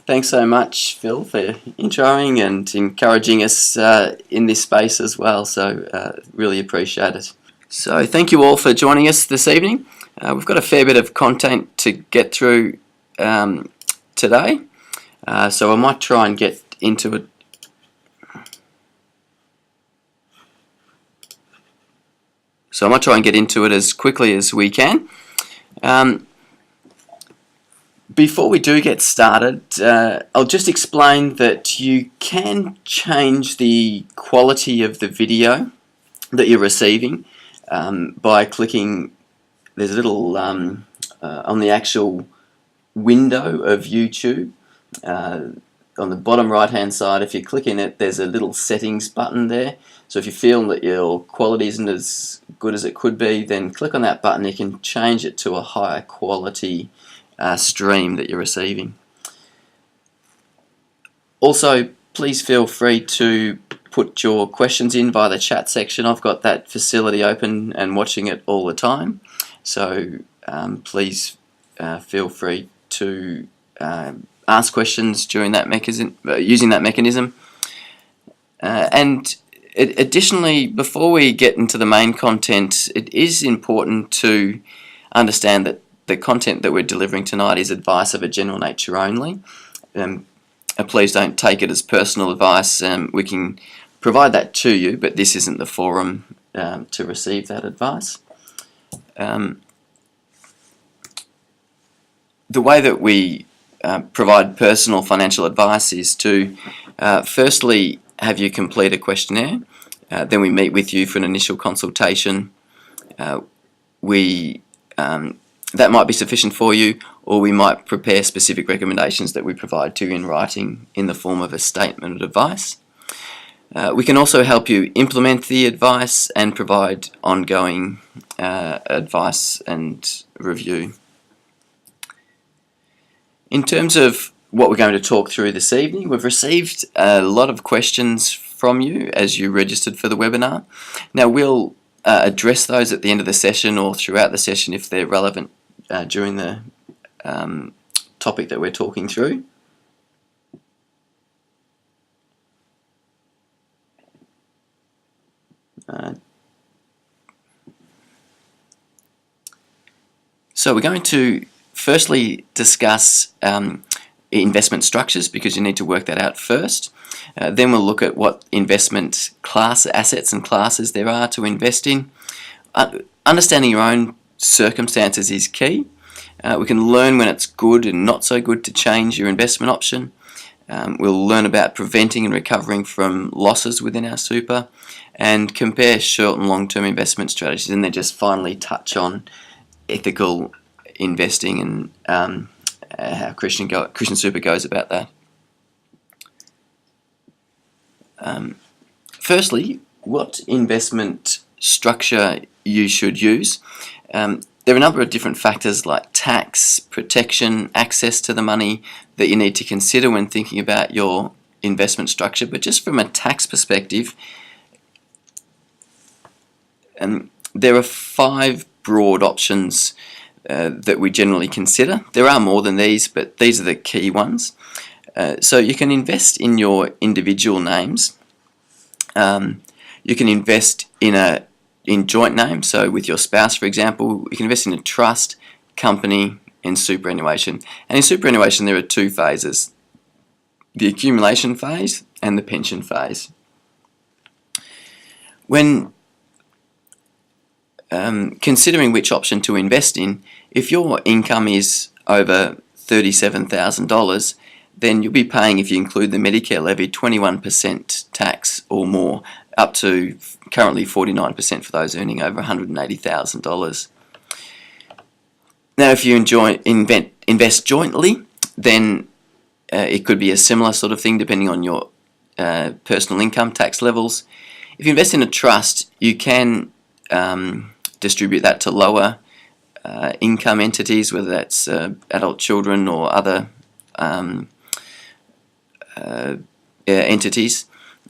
Thanks so much, Phil, for introing and encouraging us in this space as well. So really appreciate it. So thank you all for joining us this evening. We've got a fair bit of content to get through today. So I might try and get into it. As quickly as we can. Before we do get started, I'll just explain that you can change the quality of the video that you're receiving by clicking. There's a little on the actual window of YouTube on the bottom right hand side. If you click in it, there's a little settings button there. So if you feel that your quality isn't as good as it could be, then click on that button. You can change it to a higher quality stream that you're receiving. Also, please feel free to put your questions in via the chat section. I've got that facility open and watching it all the time. So please feel free to ask questions during that using that mechanism. And additionally, before we get into the main content, it is important to understand that the content that we're delivering tonight is advice of a general nature only. Please don't take it as personal advice. We can provide that to you, but this isn't the forum to receive that advice. The way that we provide personal financial advice is to firstly have you complete a questionnaire. Then we meet with you for an initial consultation. That might be sufficient for you, or we might prepare specific recommendations that we provide to you in writing in the form of a statement of advice. We can also help you implement the advice and provide ongoing advice and review. In terms of what we're going to talk through this evening, we've received a lot of questions from you as you registered for the webinar. Now we'll address those at the end of the session or throughout the session if they're relevant during the topic that we're talking through. So we're going to firstly discuss investment structures, because you need to work that out first. Then we'll look at what investment assets and classes there are to invest in. Understanding your own circumstances is key. We can learn when it's good and not so good to change your investment option. We'll learn about preventing and recovering from losses within our super, and compare short and long-term investment strategies, and then just finally touch on ethical investing and how Christian Super goes about that. Firstly, what investment structure you should use. There are a number of different factors like tax, protection, access to the money that you need to consider when thinking about your investment structure. But just from a tax perspective, there are 5 broad options that we generally consider. There are more than these, but these are the key ones. So you can invest in your individual names. You can invest in joint names, so with your spouse, for example. You can invest in a trust, company, and superannuation. And in superannuation, there are 2 phases: the accumulation phase and the pension phase. When considering which option to invest in, if your income is over $37,000, then you'll be paying, if you include the Medicare levy, 21% tax or more, up to currently 49% for those earning over $180,000. Now, if you invest jointly, then it could be a similar sort of thing depending on your personal income tax levels. If you invest in a trust, you can distribute that to lower income entities, whether that's adult children or other entities,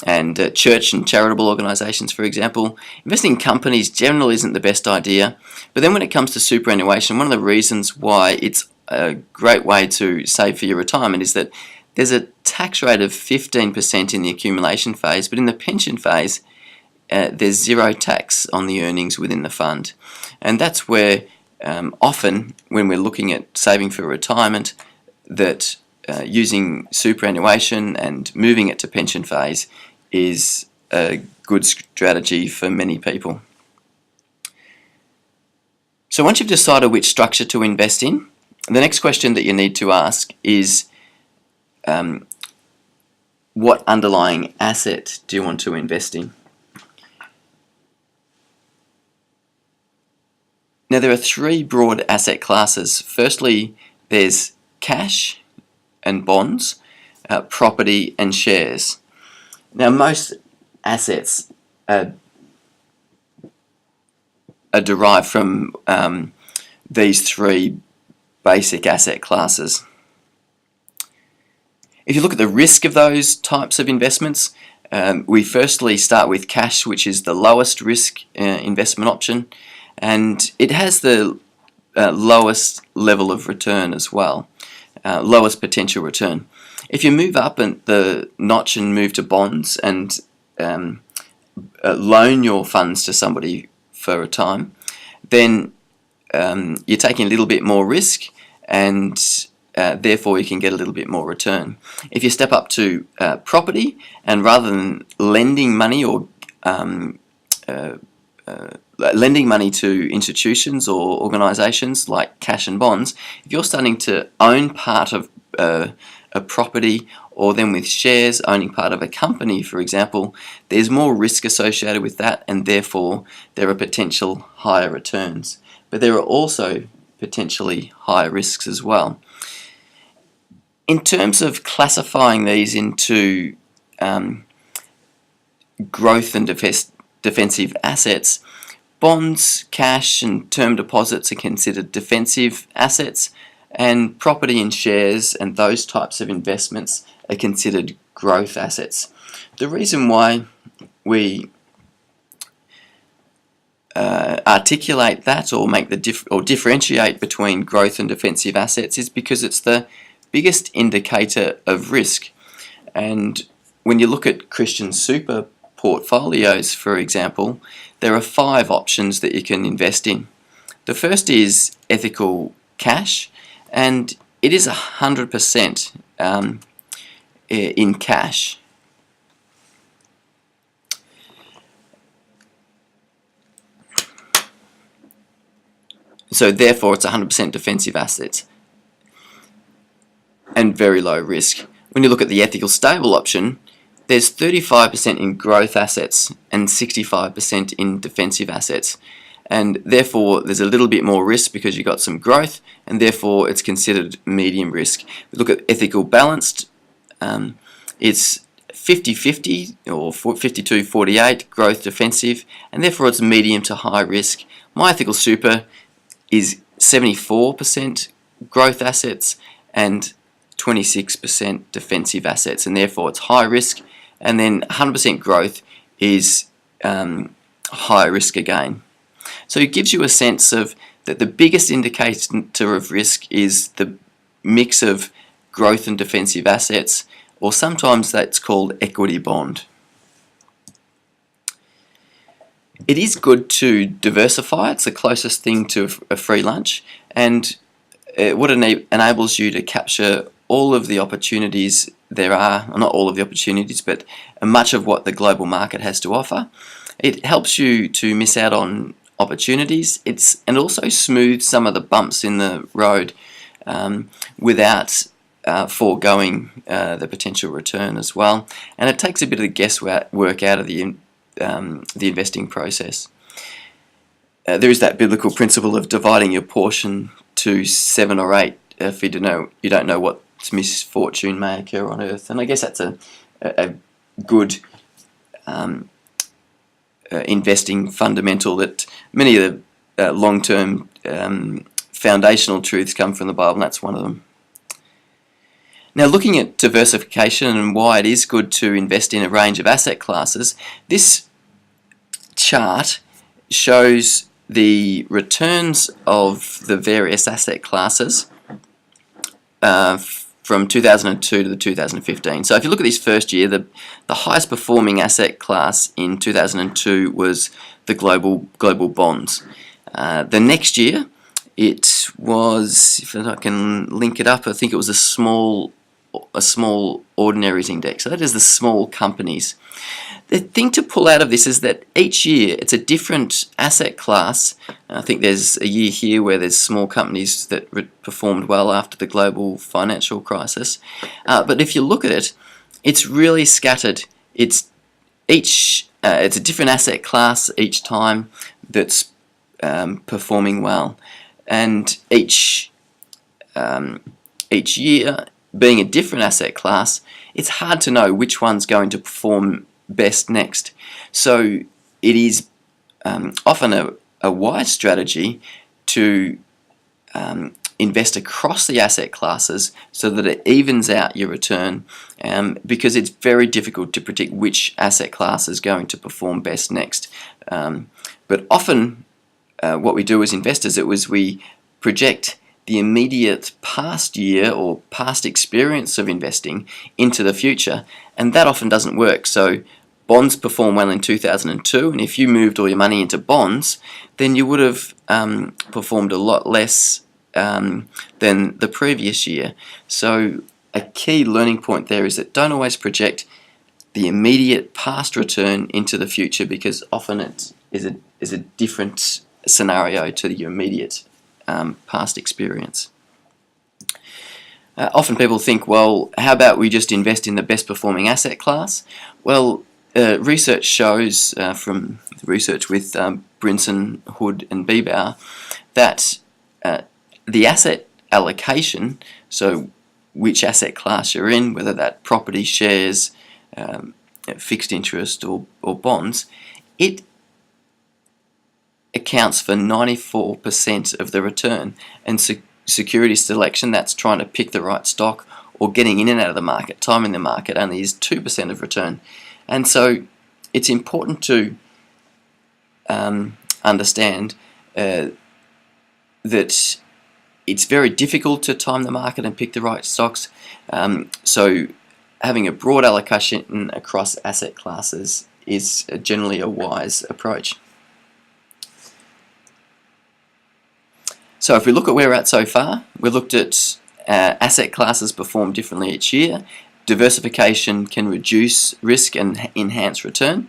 and church and charitable organisations, for example. Investing in companies generally isn't the best idea, but then when it comes to superannuation, one of the reasons why it's a great way to save for your retirement is that there's a tax rate of 15% in the accumulation phase, but in the pension phase, there's zero tax on the earnings within the fund. And that's where often when we're looking at saving for retirement, that using superannuation and moving it to pension phase is a good strategy for many people. So once you've decided which structure to invest in, the next question that you need to ask is what underlying asset do you want to invest in? Now there are three broad asset classes. Firstly, there's cash and bonds, property and shares. Now most assets are derived from these three basic asset classes. If you look at the risk of those types of investments, we firstly start with cash, which is the lowest risk investment option, and it has the lowest level of return as well, lowest potential return. If you move up the notch and move to bonds and loan your funds to somebody for a time, then you're taking a little bit more risk, and therefore you can get a little bit more return. If you step up to property, and rather than lending money or lending money to institutions or organisations like cash and bonds, if you're starting to own part of a property, or then with shares owning part of a company, for example, there's more risk associated with that, and therefore there are potential higher returns. But there are also potentially higher risks as well. In terms of classifying these into growth and defensive assets, bonds, cash and term deposits are considered defensive assets, and property and shares and those types of investments are considered growth assets. The reason why we articulate that or make the differentiate between growth and defensive assets is because it's the biggest indicator of risk. And when you look at Christian super portfolios, for example, there are 5 options that you can invest in. The first is ethical cash, and it is 100% in cash. So therefore it's 100% defensive assets and very low risk. When you look at the ethical stable option, there's 35% in growth assets and 65% in defensive assets, and therefore there's a little bit more risk because you've got some growth, and therefore it's considered medium risk. We look at ethical balanced, it's 50-50 or 52-48 growth defensive, and therefore it's medium to high risk. My ethical super is 74% growth assets and 26% defensive assets, and therefore it's high risk. And then 100% growth is high risk again. So it gives you a sense of that the biggest indicator of risk is the mix of growth and defensive assets, or sometimes that's called equity bond. It is good to diversify. It's the closest thing to a free lunch, and what enables you to capture all of the opportunities there are, not all of the opportunities, but much of what the global market has to offer. It helps you to miss out on opportunities. And also smooths some of the bumps in the road without foregoing the potential return as well. And it takes a bit of the guesswork out of the investing process. There is that biblical principle of dividing your portion to 7 or 8 if you don't know what misfortune may occur on earth. And I guess that's a good investing fundamental, that many of the long-term foundational truths come from the Bible, and that's one of them. Now, looking at diversification and why it is good to invest in a range of asset classes, this chart shows the returns of the various asset classes from 2002 to the 2015. So if you look at this first year, the highest performing asset class in 2002 was the global bonds. The next year, it was, if I can link it up, I think it was a small ordinaries index. So that is the small companies. The thing to pull out of this is that each year it's a different asset class. I think there's a year here where there's small companies that performed well after the global financial crisis. But if you look at it, it's really scattered. It's a different asset class each time that's performing well, and each year being a different asset class, it's hard to know which one's going to perform best next. So it is often a wise strategy to invest across the asset classes so that it evens out your return, because it's very difficult to predict which asset class is going to perform best next. But often what we do as investors is we project the immediate past year or past experience of investing into the future, and that often doesn't work. So bonds perform well in 2002, and if you moved all your money into bonds, then you would have performed a lot less than the previous year. So a key learning point there is that don't always project the immediate past return into the future, because often it is a different scenario to your immediate past experience. Often people think, well, how about we just invest in the best performing asset class? Well, research shows from research with Brinson, Hood and Biebauer that the asset allocation, so which asset class you're in, whether that property, shares, fixed interest or bonds, it accounts for 94% of the return, and security selection, that's trying to pick the right stock or getting in and out of the market, timing the market, only is 2% of return. And so it's important to understand that it's very difficult to time the market and pick the right stocks. So having a broad allocation across asset classes is generally a wise approach. So if we look at where we're at so far, we looked at asset classes perform differently each year. Diversification can reduce risk and enhance return.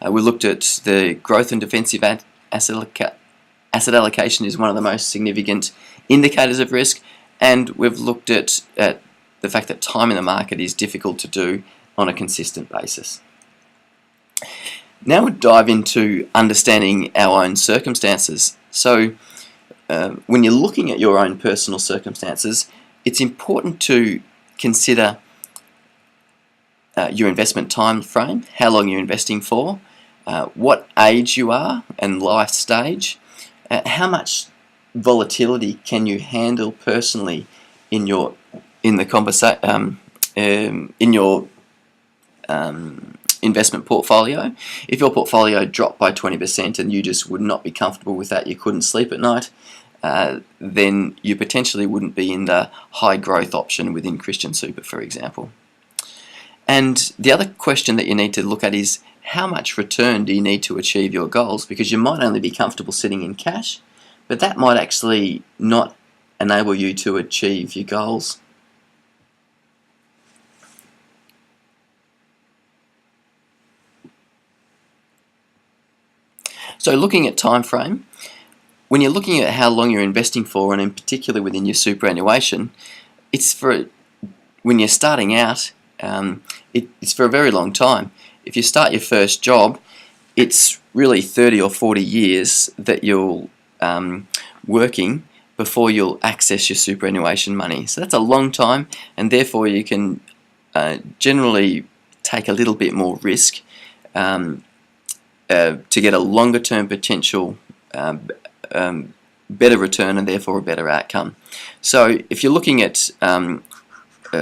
We looked at the growth and defensive asset allocation is one of the most significant indicators of risk, and we've looked at the fact that time in the market is difficult to do on a consistent basis. Now we'll dive into understanding our own circumstances. So when you're looking at your own personal circumstances, it's important to consider your investment time frame, how long you're investing for, what age you are and life stage, how much volatility can you handle personally in your investment portfolio. If your portfolio dropped by 20% and you just would not be comfortable with that, you couldn't sleep at night, then you potentially wouldn't be in the high growth option within Christian Super, for example. And the other question that you need to look at is, how much return do you need to achieve your goals? Because you might only be comfortable sitting in cash, but that might actually not enable you to achieve your goals. So looking at time frame, when you're looking at how long you're investing for, and in particular within your superannuation, it's for when you're starting out, it's for a very long time. If you start your first job, it's really 30 or 40 years that you'll working before you'll access your superannuation money. So that's a long time, and therefore you can generally take a little bit more risk to get a longer term potential better return and therefore a better outcome. So if you're looking at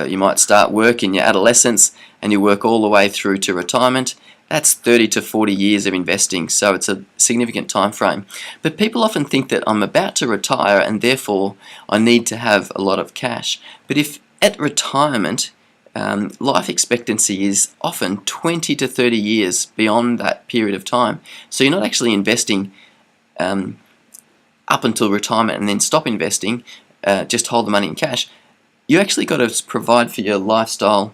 you might start work in your adolescence and you work all the way through to retirement, that's 30 to 40 years of investing, so it's a significant time frame. But people often think that I'm about to retire and therefore I need to have a lot of cash. But if at retirement, life expectancy is often 20 to 30 years beyond that period of time. So you're not actually investing up until retirement and then stop investing, just hold the money in cash. You actually got to provide for your lifestyle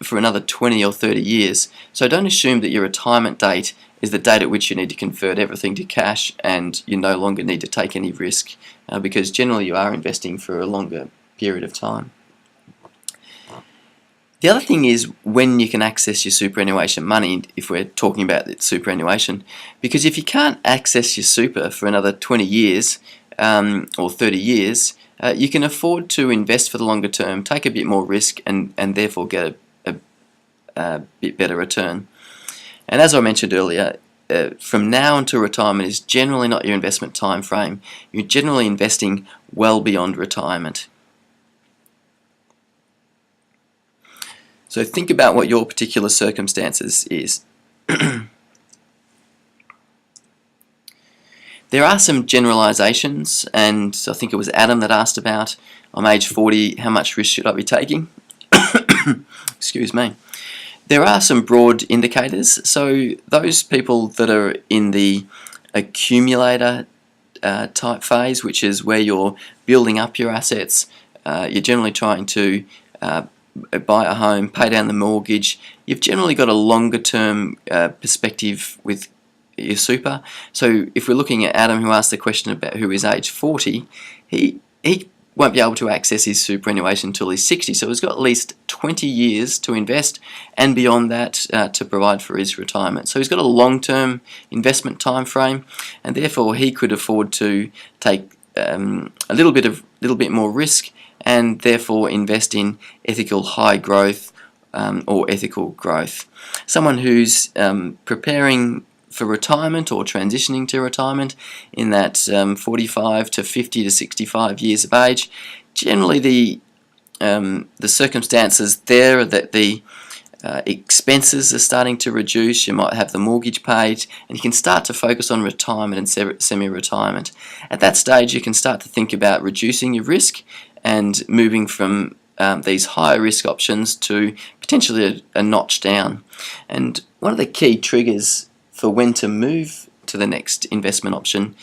for another 20 or 30 years. So don't assume that your retirement date is the date at which you need to convert everything to cash and you no longer need to take any risk, because generally you are investing for a longer period of time. The other thing is when you can access your superannuation money, if we're talking about superannuation, because if you can't access your super for another 20 years or 30 years, you can afford to invest for the longer term, take a bit more risk, and therefore get a bit better return. And as I mentioned earlier, from now until retirement is generally not your investment time frame. You're generally investing well beyond retirement. So think about what your particular circumstances is. There are some generalizations, and I think it was Adam that asked about, I'm age 40, how much risk should I be taking? Excuse me. There are some broad indicators. So those people that are in the accumulator type phase, which is where you're building up your assets, you're generally trying to buy a home, pay down the mortgage. You've generally got a longer term perspective with your super. So if we're looking at Adam, who asked the question about who is age 40, he won't be able to access his superannuation until he's 60. So he's got at least 20 years to invest, and beyond that to provide for his retirement. So he's got a long-term investment time frame, and therefore he could afford to take a little bit more risk, and therefore invest in ethical high growth or ethical growth. Someone who's preparing for retirement or transitioning to retirement in that 45 to 50 to 65 years of age, generally the circumstances there are that the expenses are starting to reduce. You might have the mortgage paid, and you can start to focus on retirement and semi-retirement. At that stage, you can start to think about reducing your risk and moving from these higher risk options to potentially a notch down. And one of the key triggers for when to move to the next investment option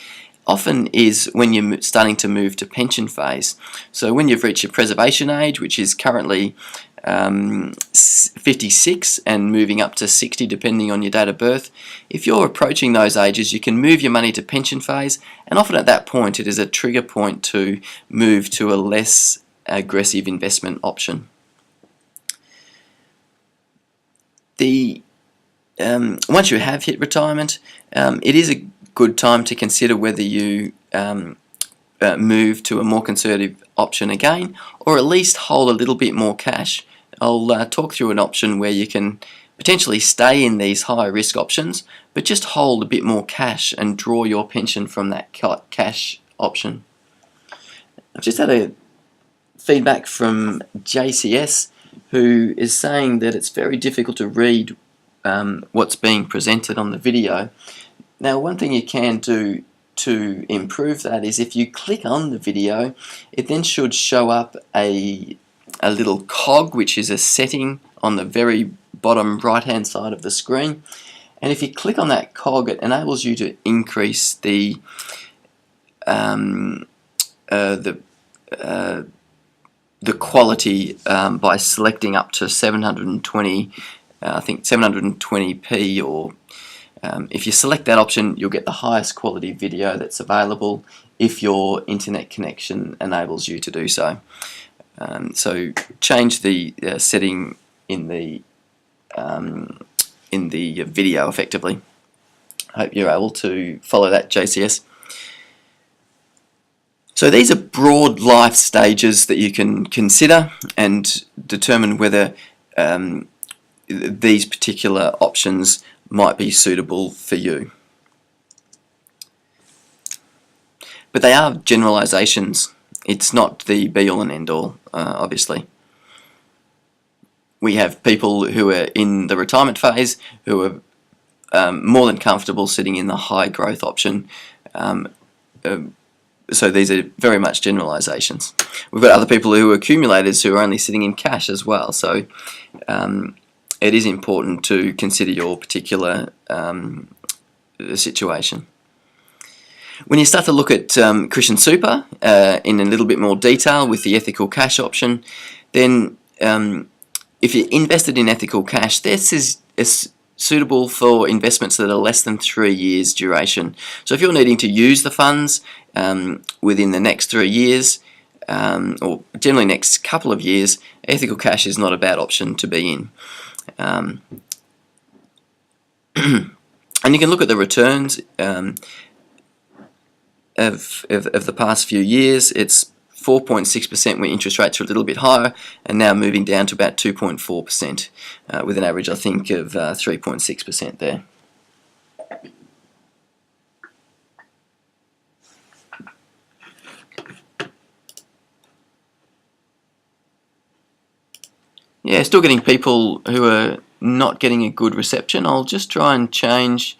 often is when you're starting to move to pension phase. So when you've reached your preservation age, which is currently 56 and moving up to 60 depending on your date of birth, if you're approaching those ages, you can move your money to pension phase, and often at that point it is a trigger point to move to a less aggressive investment option. Once you have hit retirement, it is a good time to consider whether you move to a more conservative option again, or at least hold a little bit more cash. I'll talk through an option where you can potentially stay in these higher risk options, but just hold a bit more cash and draw your pension from that cash option. I've just had a feedback from JCS, who is saying that it's very difficult to read what's being presented on the video. Now, one thing you can do to improve that is if you click on the video, it then should show up a little cog, which is a setting on the very bottom right hand side of the screen, and if you click on that cog, it enables you to increase the quality by selecting up to 720, I think 720p, or if you select that option, you'll get the highest quality video that's available if your internet connection enables you to do so. So change the setting in the video effectively. I hope you're able to follow that, JCS. So these are broad life stages that you can consider and determine whether these particular options might be suitable for you. But they are generalizations. It's not the be-all and end-all, obviously. We have people who are in the retirement phase who are more than comfortable sitting in the high growth option. so these are very much generalizations. We've got other people who are accumulators who are only sitting in cash as well. So it is important to consider your particular situation. When you start to look at Christian Super in a little bit more detail with the ethical cash option, then if you're invested in ethical cash, this is suitable for investments that are less than 3 years duration. So if you're needing to use the funds within the next 3 years, or generally next couple of years, ethical cash is not a bad option to be in. And you can look at the returns of the past few years. It's 4.6% when interest rates are a little bit higher, and now moving down to about 2.4%, with an average, I think, of 3.6% there. Yeah, still getting people who are not getting a good reception. I'll just try and change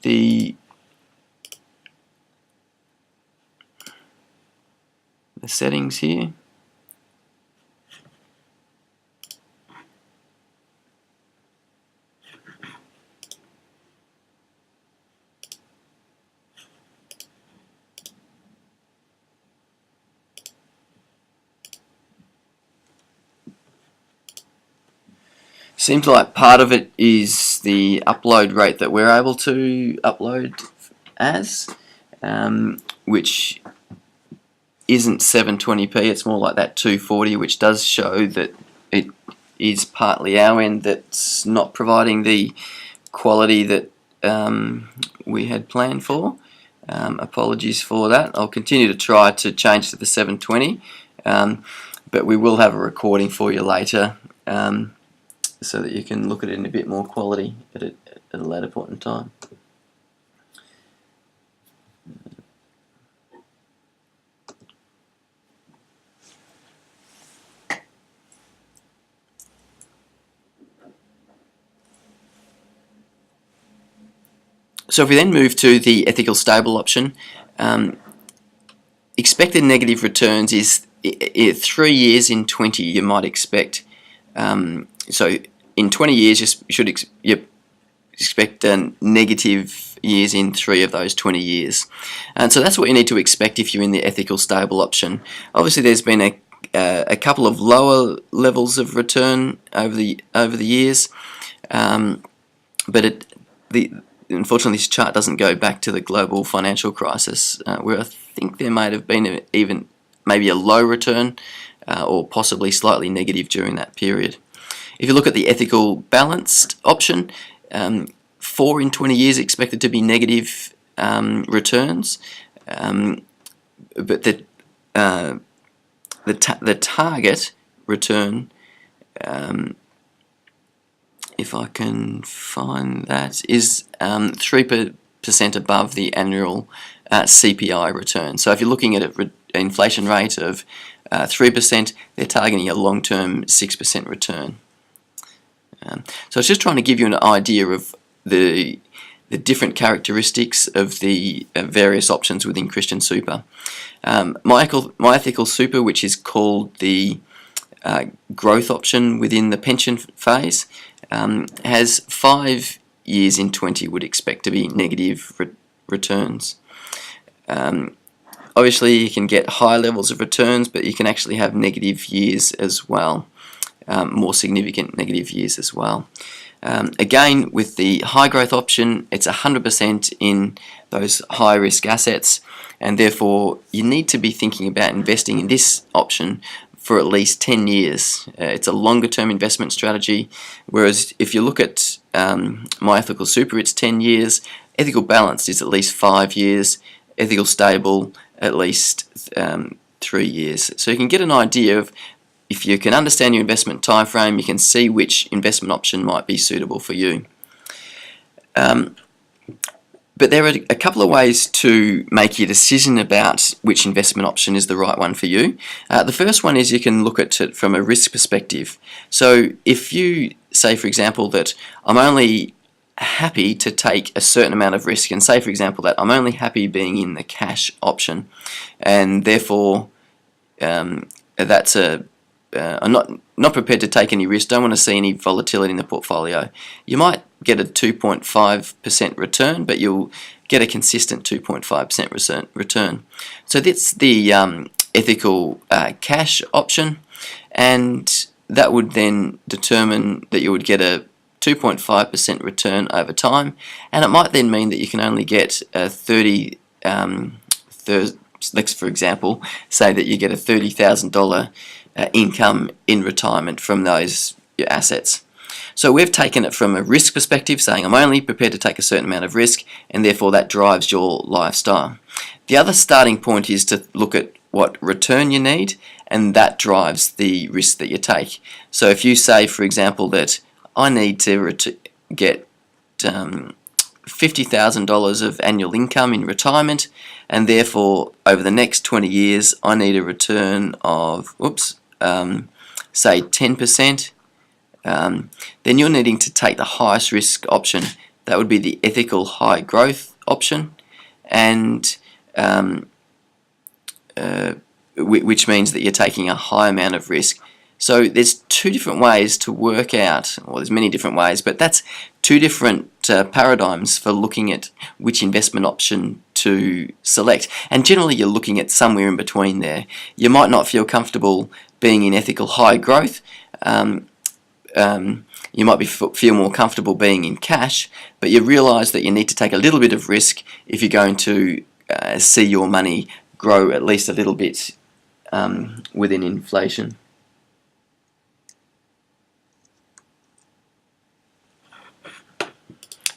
the settings here. Seems like part of it is the upload rate that we're able to upload as, which isn't 720p, it's more like that 240, which does show that it is partly our end that's not providing the quality that we had planned for. Apologies for that. I'll continue to try to change to the 720, but we will have a recording for you later, so that you can look at it in a bit more quality at a later point in time. So if we then move to the ethical stable option, expected negative returns is 3 years in 20 you might expect. So in 20 years you should expect negative years in 3 of those 20 years. And so that's what you need to expect if you're in the ethical stable option. Obviously there's been a couple of lower levels of return over the years, but unfortunately this chart doesn't go back to the global financial crisis, where I think there might have been even maybe a low return, or possibly slightly negative during that period. If you look at the ethical balanced option, 4 in 20 years expected to be negative returns, but the target return, if I can find that, is 3% above the annual CPI return. So if you're looking at an inflation rate of 3%, they're targeting a long-term 6% return. So it's just trying to give you an idea of the different characteristics of the various options within Christian Super. My ethical super, which is called the growth option within the pension phase, has 5 years in 20 would expect to be negative returns. Obviously you can get high levels of returns, but you can actually have negative years as well, more significant negative years as well. Again, with the high growth option, it's 100% in those high risk assets, and therefore you need to be thinking about investing in this option for at least 10 years. It's a longer term investment strategy, whereas if you look at My Ethical Super, it's 10 years, Ethical Balanced is at least 5 years, Ethical Stable at least 3 years. So you can get an idea of, if you can understand your investment time frame, you can see which investment option might be suitable for you. But there are a couple of ways to make your decision about which investment option is the right one for you. The first one is you can look at it from a risk perspective. So if you say, for example, that I'm only happy to take a certain amount of risk, and say for example that I'm only happy being in the cash option, and therefore that's I'm not prepared to take any risk, don't want to see any volatility in the portfolio. You might get a 2.5% return, but you'll get a consistent 2.5% return. So that's the ethical cash option, and that would then determine that you would get a 2.5% return over time, and it might then mean that you can only get a let's for example say that you get a $30,000 income in retirement from those assets. So we've taken it from a risk perspective, saying I'm only prepared to take a certain amount of risk, and therefore that drives your lifestyle. The other starting point is to look at what return you need, and that drives the risk that you take. So if you say, for example, that I need to get $50,000 of annual income in retirement, and therefore over the next 20 years I need a return of, say 10%, then you're needing to take the highest risk option. That would be the ethical high growth option, and which means that you're taking a high amount of risk. So there's two different ways to work out, well there's many different ways, but that's two different paradigms for looking at which investment option to select. And generally you're looking at somewhere in between there. You might not feel comfortable being in ethical high growth. You might feel more comfortable being in cash, but you realise that you need to take a little bit of risk if you're going to see your money grow at least a little bit within inflation.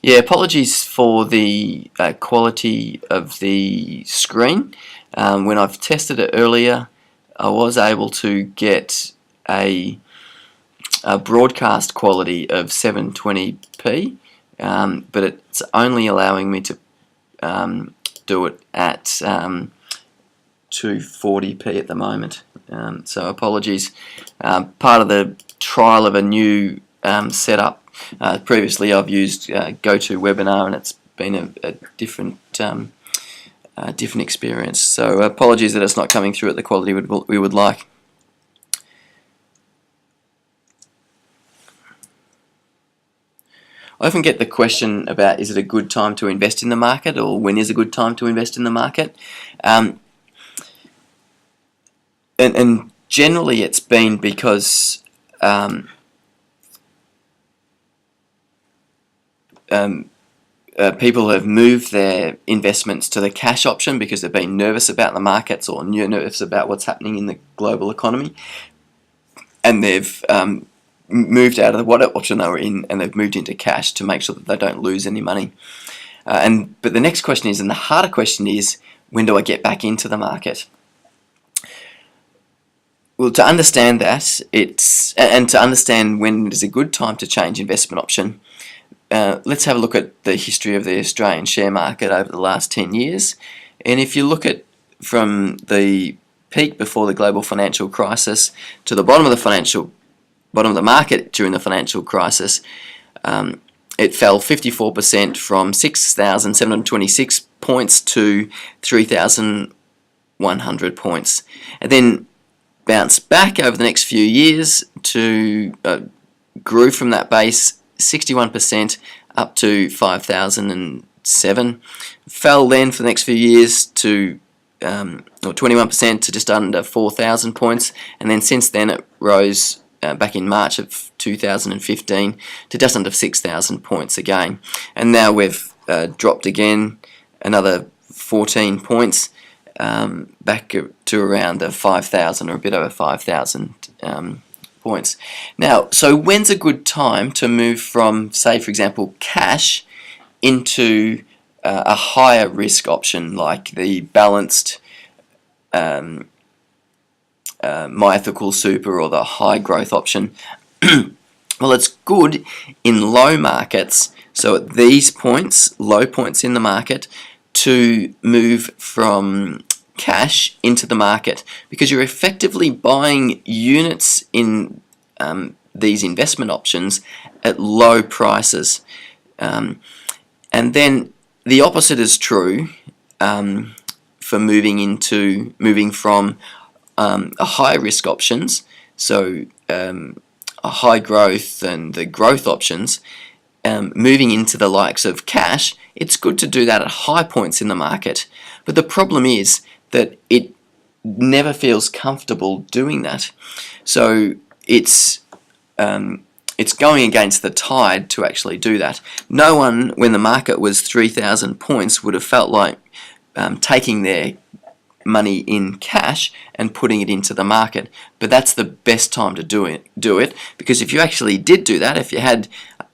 Yeah, apologies for the quality of the screen. When I've tested it earlier, I was able to get a broadcast quality of 720p, but it's only allowing me to do it at 240p at the moment. So apologies. Part of the trial of a new setup. Previously I've used GoToWebinar, and it's been a different different experience. So apologies that it's not coming through at the quality we would like. I often get the question about, is it a good time to invest in the market, or when is a good time to invest in the market? And generally it's been because people have moved their investments to the cash option because they've been nervous about the markets or nervous about what's happening in the global economy, and they've moved out of the what option they were in, and they've moved into cash to make sure that they don't lose any money. But the next question is, and the harder question is, when do I get back into the market? Well, to understand that, and to understand when it is a good time to change investment option, let's have a look at the history of the Australian share market over the last 10 years. And if you look at from the peak before the global financial crisis to the bottom of the market during the financial crisis, it fell 54% from 6,726 points to 3,100 points, and then bounced back over the next few years to grew from that base 61% up to 5,007. Fell then for the next few years to 21% to just under 4,000 points, and then since then it rose back in March of 2015 to just under 6,000 points again, and now we've dropped again another 14 points back to around 5,000 or a bit over 5,000 points. Now, so when's a good time to move from, say for example, cash into a higher risk option like the balanced myethical super or the high growth option? Well, it's good in low markets, so at these points, low points in the market, to move from cash into the market, because you're effectively buying units in these investment options at low prices. And then the opposite is true for moving from a high risk options, so a high growth and the growth options, moving into the likes of cash. It's good to do that at high points in the market, but the problem is that it never feels comfortable doing that. So it's going against the tide to actually do that. No one, when the market was 3,000 points, would have felt like taking their money in cash and putting it into the market. But that's the best time to do it, because if you actually did do that, if you had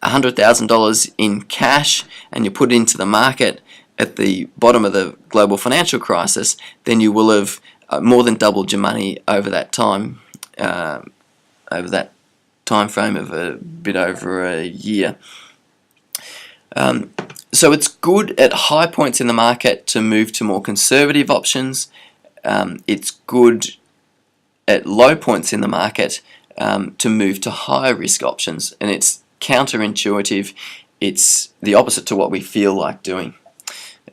$100,000 in cash and you put it into the market at the bottom of the global financial crisis, then you will have more than doubled your money over that time, frame of a bit over a year. So it's good at high points in the market to move to more conservative options. It's good at low points in the market to move to higher risk options, and it's counterintuitive. It's the opposite to what we feel like doing.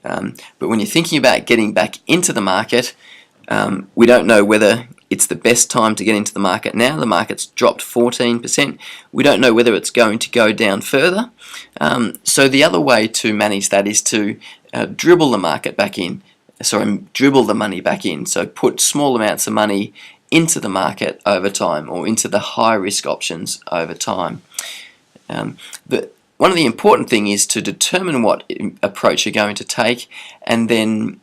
But when you're thinking about getting back into the market, we don't know whether it's the best time to get into the market now. The market's dropped 14%. We don't know whether it's going to go down further. So the other way to manage that is to dribble the money back in. So put small amounts of money into the market over time, or into the high risk options over time. One of the important things is to determine what approach you're going to take, and then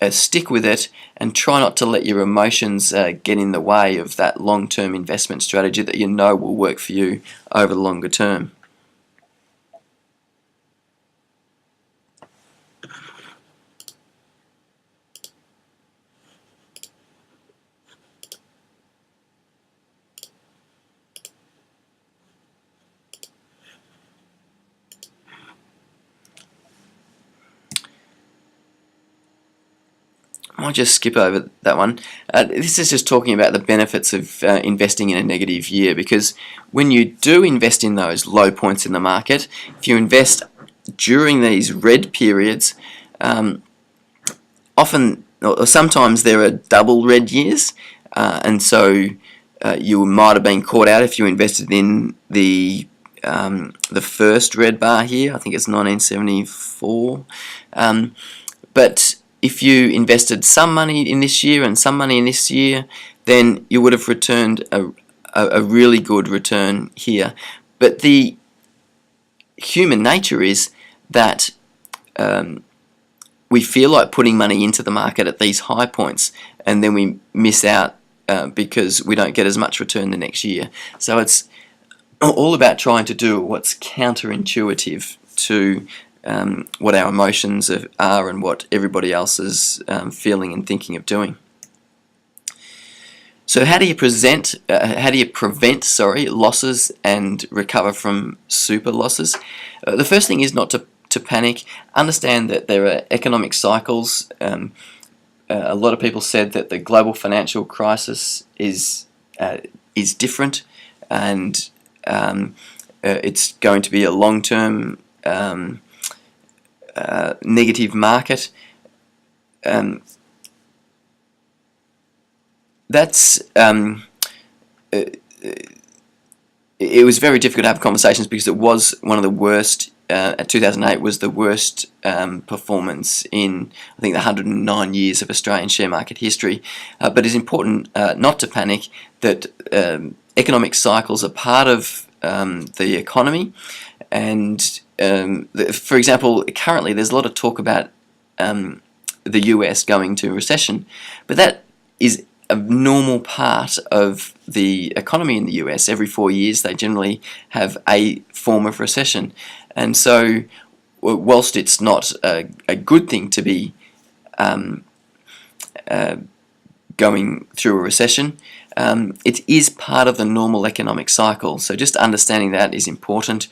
stick with it, and try not to let your emotions get in the way of that long-term investment strategy that you know will work for you over the longer term. I might just skip over that one. This is just talking about the benefits of investing in a negative year, because when you do invest in those low points in the market, if you invest during these red periods, often or sometimes there are double red years, and so you might have been caught out if you invested in the first red bar here. I think it's 1974, but if you invested some money in this year and some money in this year, then you would have returned a really good return here. But the human nature is that we feel like putting money into the market at these high points, and then we miss out because we don't get as much return the next year. So it's all about trying to do what's counterintuitive to what our emotions are and what everybody else is feeling and thinking of doing. So how do you prevent losses and recover from super losses? The first thing is not to panic. Understand that there are economic cycles. A lot of people said that the global financial crisis is different, and it's going to be a long-term negative market. It was very difficult to have conversations because it was one of the worst. 2008 was the worst performance in, I think, the 109 years of Australian share market history. But it's important not to panic, that economic cycles are part of the economy. And for example, currently there's a lot of talk about the US going to recession, but that is a normal part of the economy in the US. Every 4 years they generally have a form of recession, and so whilst it's not a good thing to be going through a recession, it is part of the normal economic cycle. So just understanding that is important.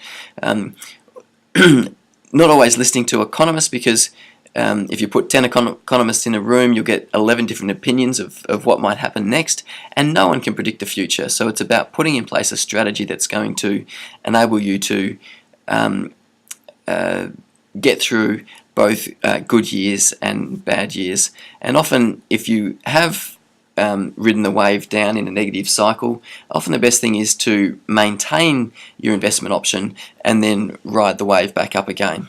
Not always listening to economists, because if you put 10 economists in a room, you'll get 11 different opinions of what might happen next, and no one can predict the future. So it's about putting in place a strategy that's going to enable you to get through both good years and bad years. And often, if you have ridden the wave down in a negative cycle, often the best thing is to maintain your investment option and then ride the wave back up again.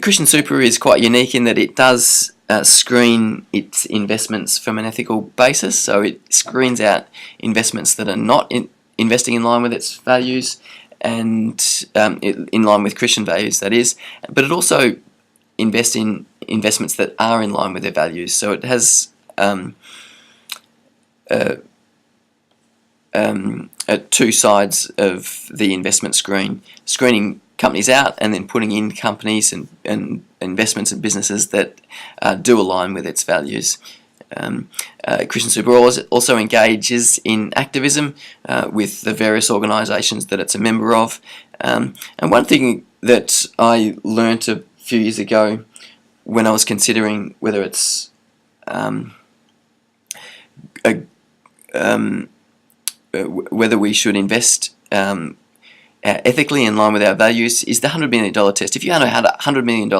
Christian Super is quite unique in that it does screen its investments from an ethical basis, so it screens out investments that are not investing in line with its values and in line with Christian values, that is, but it also invests in investments that are in line with their values. So it has two sides of the investment screen, screening companies out and then putting in companies and investments and businesses that do align with its values. Christian Super also engages in activism with the various organisations that it's a member of. And one thing that I learnt a few years ago when I was considering whether it's whether we should invest ethically in line with our values is the $100 million test. If you had $100 million,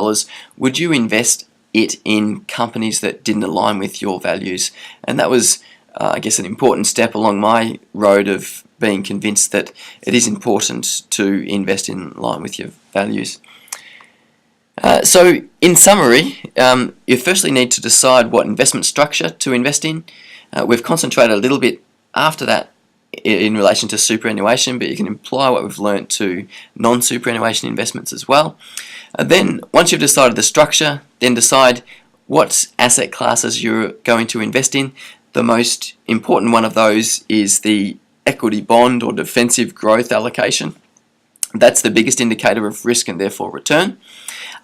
would you invest it in companies that didn't align with your values? And that was, I guess, an important step along my road of being convinced that it is important to invest in line with your values. So, in summary, you firstly need to decide what investment structure to invest in. We've concentrated a little bit after that in relation to superannuation, but you can apply what we've learnt to non-superannuation investments as well. Then, once you've decided the structure, then decide what asset classes you're going to invest in. The most important one of those is the equity bond or defensive growth allocation. That's the biggest indicator of risk and therefore return.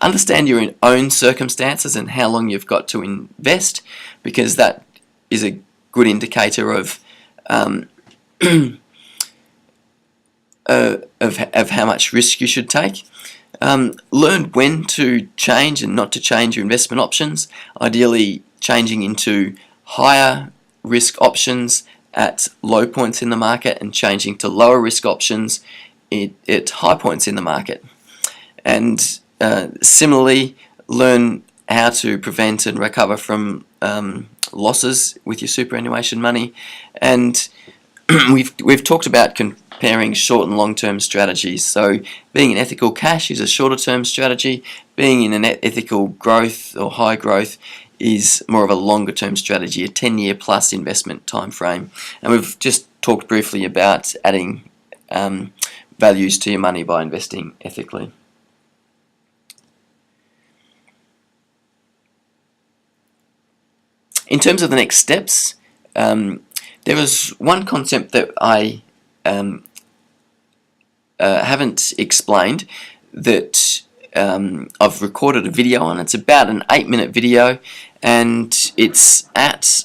Understand your own circumstances and how long you've got to invest, because that is a good indicator of of how much risk you should take. Learn when to change and not to change your investment options, ideally changing into higher risk options at low points in the market and changing to lower risk options at high points in the market. And similarly, learn how to prevent and recover from losses with your superannuation money. And we've talked about comparing short and long-term strategies. So being in ethical cash is a shorter-term strategy. Being in an ethical growth or high growth is more of a longer-term strategy, a 10-year plus investment time frame. And we've just talked briefly about adding values to your money by investing ethically. In terms of the next steps, there was one concept that I haven't explained that I've recorded a video on. It's about an 8-minute video, and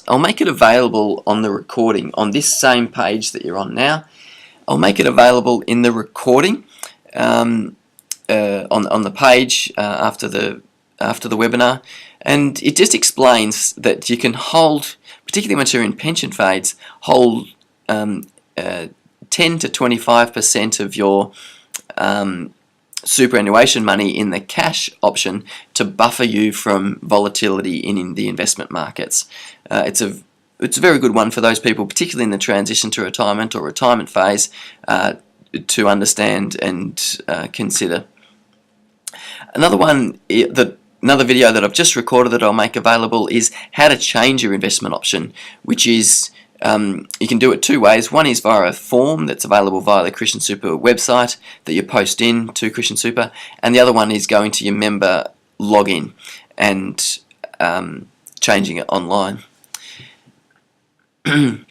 I'll make it available on the recording on this same page that you're on now. I'll make it available in the recording on the page after the webinar, and it just explains that you can hold, particularly once you're in pension phase, hold 10 to 25% of your superannuation money in the cash option to buffer you from volatility in the investment markets. It's a very good one for those people, particularly in the transition to retirement or retirement phase, to understand and consider. Another video that I've just recorded that I'll make available is how to change your investment option, which is you can do it two ways. One is via a form that's available via the Christian Super website that you post in to Christian Super, and the other one is going to your member login and changing it online. There's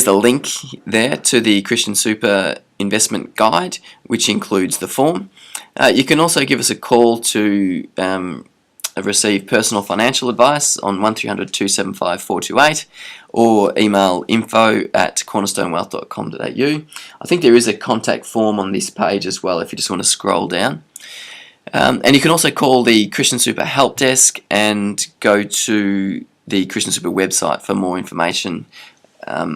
the link there to the Christian Super investment guide, which includes the form. You can also give us a call to receive personal financial advice on 1300 275 428 or email info@cornerstonewealth.com.au. I think there is a contact form on this page as well if you just want to scroll down. And you can also call the Christian Super help desk and go to the Christian Super website for more information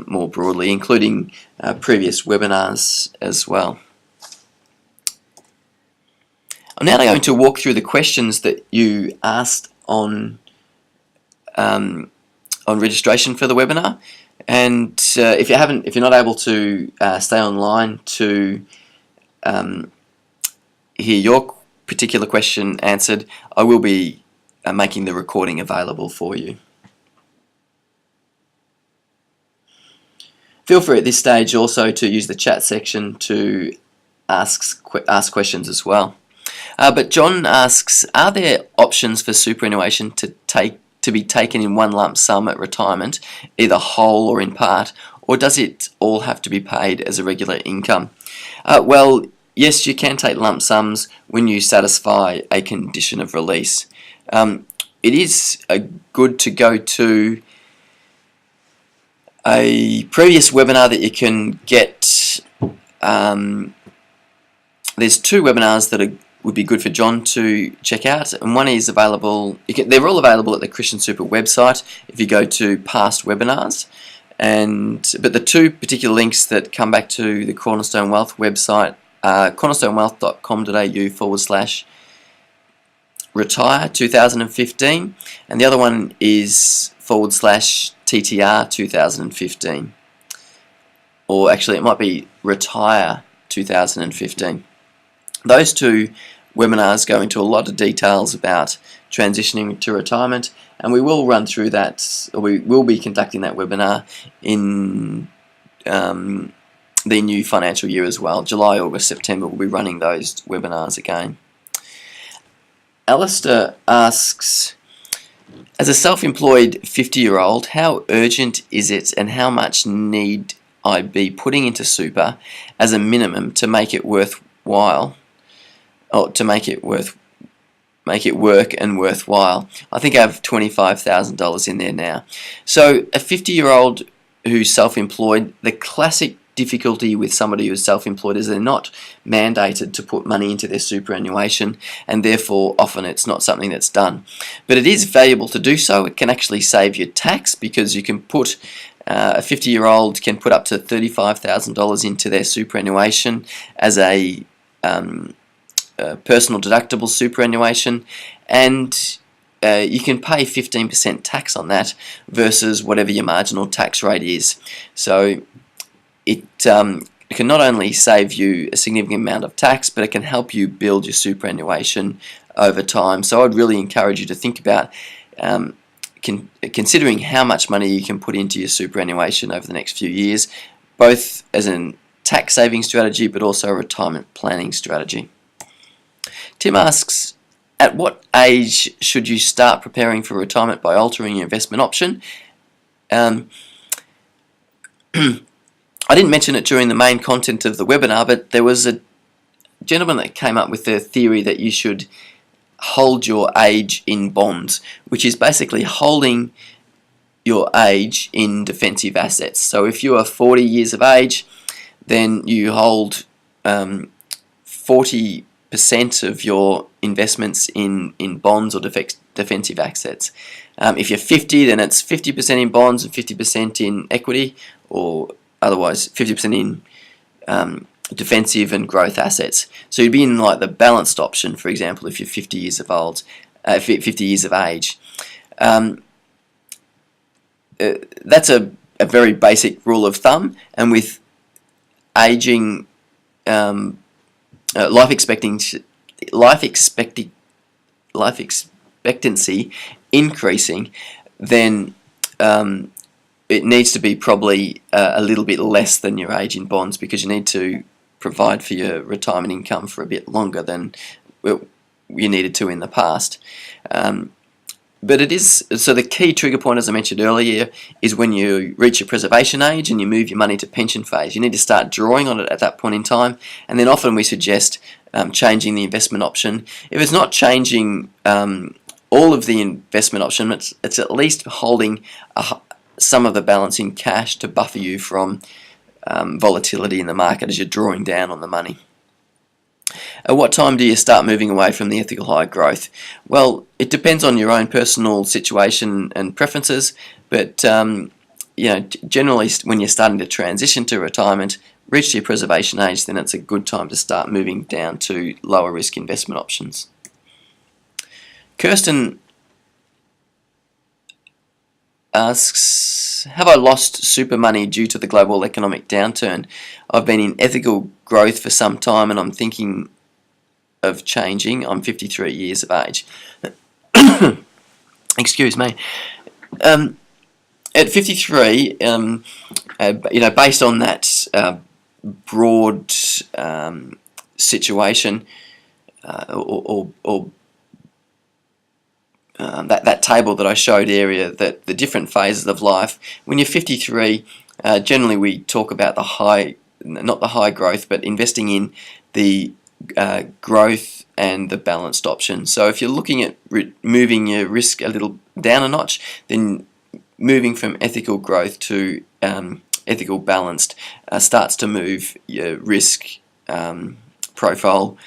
more broadly, including previous webinars as well. I'm now going to walk through the questions that you asked on registration for the webinar, and if you're not able to stay online to hear your particular question answered, I will be making the recording available for you. Feel free at this stage also to use the chat section to ask questions as well. But John asks, are there options for superannuation to be taken in one lump sum at retirement, either whole or in part, or does it all have to be paid as a regular income? Well, yes, you can take lump sums when you satisfy a condition of release. It is good to go to a previous webinar that you can get. There's two webinars that would be good for John to check out, and one is available. They're all available at the Christian Super website if you go to past webinars. But the two particular links that come back to the Cornerstone Wealth website, cornerstonewealth.com.au/retire 2015, and the other one is /TTR 2015, or actually it might be retire 2015. Those two webinars go into a lot of details about transitioning to retirement, and we will run through that, or we will be conducting that webinar in the new financial year as well. July, August, September, we'll be running those webinars again. Alastair asks, as a self-employed 50-year-old, how urgent is it and how much need I be putting into super as a minimum to make it worthwhile, or to make it work and worthwhile? I think I have $25,000 in there now. So a 50-year-old who's self-employed, the classic difficulty with somebody who's self-employed is they're not mandated to put money into their superannuation, and therefore often it's not something that's done. But it is valuable to do so. It can actually save you tax, because you can put a 50-year-old can put up to $35,000 into their superannuation as a personal deductible superannuation, and you can pay 15% tax on that versus whatever your marginal tax rate is. So it can not only save you a significant amount of tax, but it can help you build your superannuation over time. So I'd really encourage you to think about considering how much money you can put into your superannuation over the next few years, both as a tax saving strategy but also a retirement planning strategy. Tim asks, at what age should you start preparing for retirement by altering your investment option? I didn't mention it during the main content of the webinar, but there was a gentleman that came up with the theory that you should hold your age in bonds, which is basically holding your age in defensive assets. So if you are 40 years of age, then you hold 40% of your investments in bonds or defensive assets. If you're 50, then it's 50% in bonds and 50% in equity, or otherwise 50% in defensive and growth assets. So you'd be in like the balanced option, for example, if you're 50 years of age. That's a very basic rule of thumb, and with aging, life expectancy increasing, then it needs to be probably a little bit less than your age in bonds, because you need to provide for your retirement income for a bit longer than you needed to in the past. But it is, so the key trigger point, as I mentioned earlier, is when you reach your preservation age and you move your money to pension phase. You need to start drawing on it at that point in time, and then often we suggest changing the investment option. If it's not changing all of the investment option, it's at least holding some of the balance in cash to buffer you from volatility in the market as you're drawing down on the money. At what time do you start moving away from the ethical high growth? Well, it depends on your own personal situation and preferences, but generally when you're starting to transition to retirement, reach your preservation age, then it's a good time to start moving down to lower risk investment options. Kirsten asks, have I lost super money due to the global economic downturn? I've been in ethical growth for some time and I'm thinking of changing. I'm 53 years of age. Excuse me. At 53, based on that broad situation, that table that I showed earlier, that the different phases of life. When you're 53, generally we talk about not the high growth, but investing in the growth and the balanced option. So if you're looking at moving your risk a little down a notch, then moving from ethical growth to ethical balanced starts to move your risk profile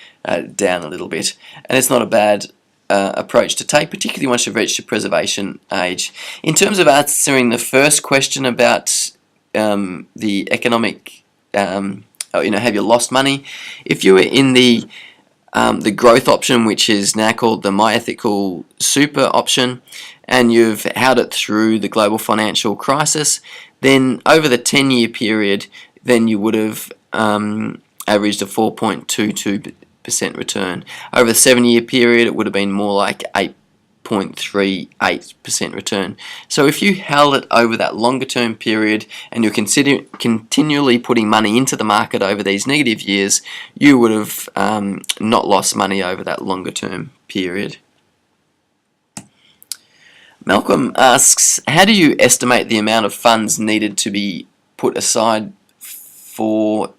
down a little bit, and it's not a bad approach to take, particularly once you've reached your preservation age. In terms of answering the first question about the economic, have you lost money? If you were in the growth option, which is now called the My Ethical Super option, and you've held it through the global financial crisis, then over the 10-year period, then you would have averaged a 4.22% return. Over the 7-year period, it would have been more like 8.38% return. So if you held it over that longer term period and you're continually putting money into the market over these negative years, you would have not lost money over that longer term period. Malcolm asks, how do you estimate the amount of funds needed to be put aside to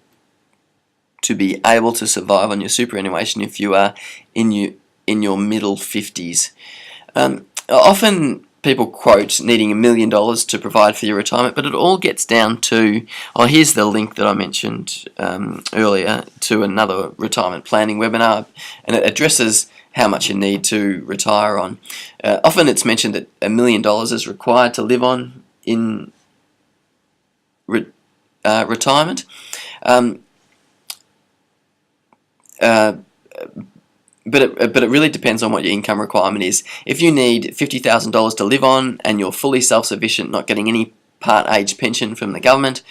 be able to survive on your superannuation if you are in your middle 50s? Often people quote needing $1 million to provide for your retirement, but it all gets down to, here's the link that I mentioned earlier to another retirement planning webinar, and it addresses how much you need to retire on. Often it's mentioned that $1 million is required to live on in retirement. But it really depends on what your income requirement is. If you need $50,000 to live on and you're fully self-sufficient, not getting any part age pension from the government,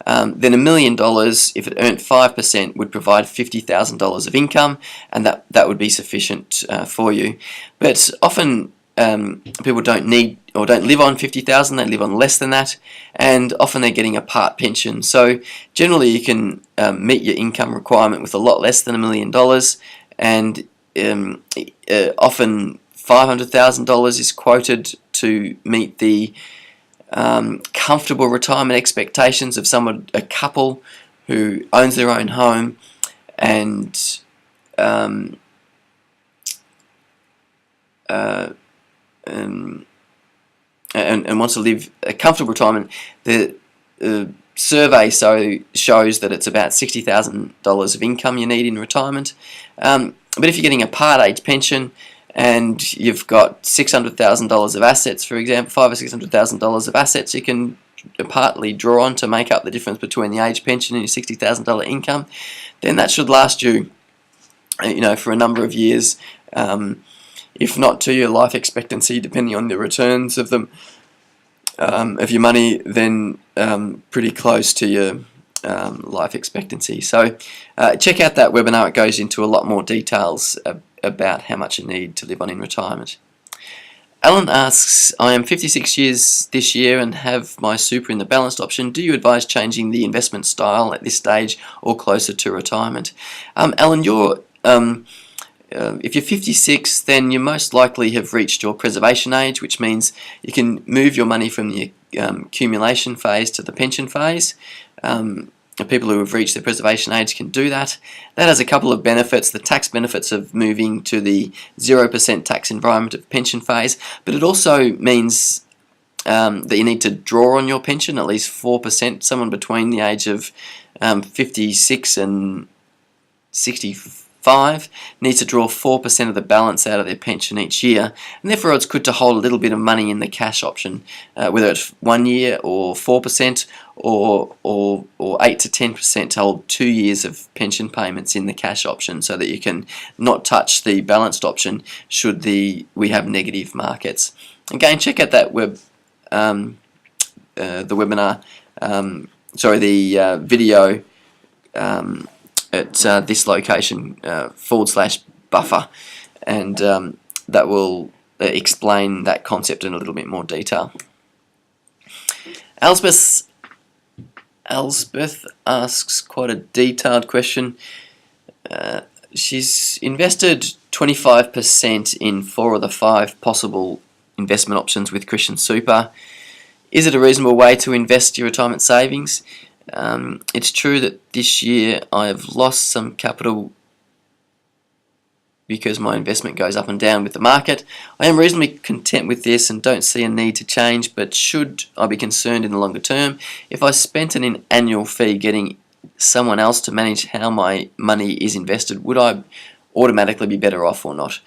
then $1 million, if it earned 5%, would provide $50,000 of income, and that would be sufficient for you. But often people don't need or don't live on $50,000; they live on less than that, and often they're getting a part pension. So generally, you can meet your income requirement with a lot less than $1 million, and often $500,000 is quoted to meet the comfortable retirement expectations of a couple who owns their own home and wants to live a comfortable retirement. The survey shows that it's about $60,000 of income you need in retirement. But if you're getting a part age pension and you've got $600,000 of assets, for example, $500,000 or $600,000 of assets, you can partly draw on to make up the difference between the age pension and your $60,000 income. Then that should last you, for a number of years, if not to your life expectancy, depending on the returns of them of your money, then pretty close to your life expectancy. So check out that webinar. It goes into a lot more details about how much you need to live on in retirement. Alan asks, I am 56 years this year and have my super in the balanced option. Do you advise changing the investment style at this stage or closer to retirement? Alan, if you're 56, then you most likely have reached your preservation age, which means you can move your money from the accumulation phase to the pension phase. People who have reached their preservation age can do that. That has a couple of benefits. The tax benefits of moving to the 0% tax environment of pension phase, but it also means that you need to draw on your pension at least 4%. Someone between the age of 56 and 65 5 needs to draw 4% of the balance out of their pension each year, and therefore it's good to hold a little bit of money in the cash option, whether it's 1 year or 4% or 8 to 10% to hold 2 years of pension payments in the cash option, so that you can not touch the balanced option should we have negative markets. Again, check out that the webinar, the video at this location /buffer, and that will explain that concept in a little bit more detail. Elspeth asks quite a detailed question. She's invested 25% in 4 of the 5 possible investment options with Christian Super. Is it a reasonable way to invest your retirement savings? It's true that this year I have lost some capital because my investment goes up and down with the market. I am reasonably content with this and don't see a need to change, but should I be concerned in the longer term? If I spent an annual fee getting someone else to manage how my money is invested, would I automatically be better off or not?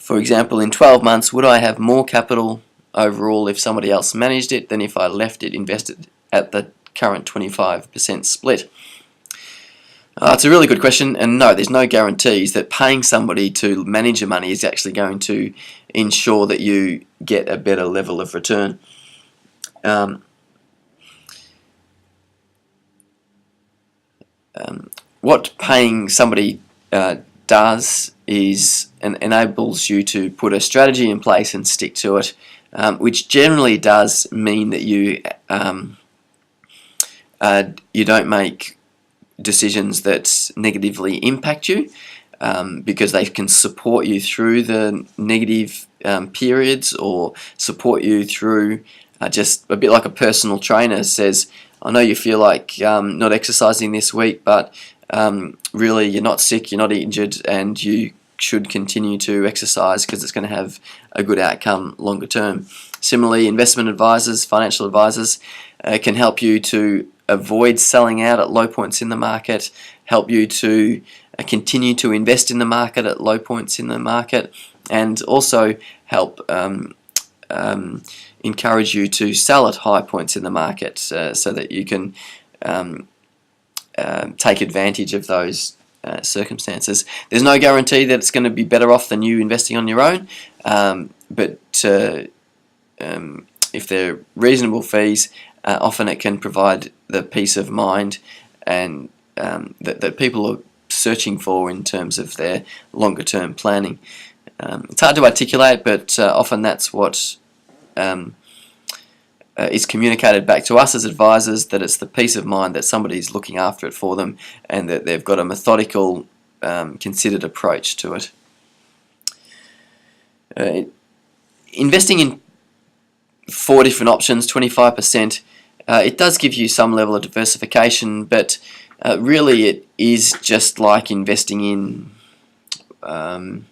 For example, in 12 months, would I have more capital overall if somebody else managed it than if I left it invested at the current 25% split? It's a really good question, and no, there's no guarantees that paying somebody to manage your money is actually going to ensure that you get a better level of return. What paying somebody does is enables you to put a strategy in place and stick to it, which generally does mean that you don't make decisions that negatively impact you, because they can support you through the negative periods, or support you through just a bit like a personal trainer says, I know you feel like not exercising this week, but really you're not sick, you're not injured, and you should continue to exercise because it's going to have a good outcome longer term. Similarly, investment advisors, financial advisors can help you to avoid selling out at low points in the market, help you to continue to invest in the market at low points in the market, and also help encourage you to sell at high points in the market, so that you can take advantage of those circumstances. There's no guarantee that it's going to be better off than you investing on your own, but if they're reasonable fees, often it can provide the peace of mind and that people are searching for in terms of their longer term planning. It's hard to articulate, but often that's what is communicated back to us as advisors, that it's the peace of mind that somebody's looking after it for them, and that they've got a methodical, considered approach to it. Investing in 4 different options, 25%, it does give you some level of diversification, but really it is just like investing in one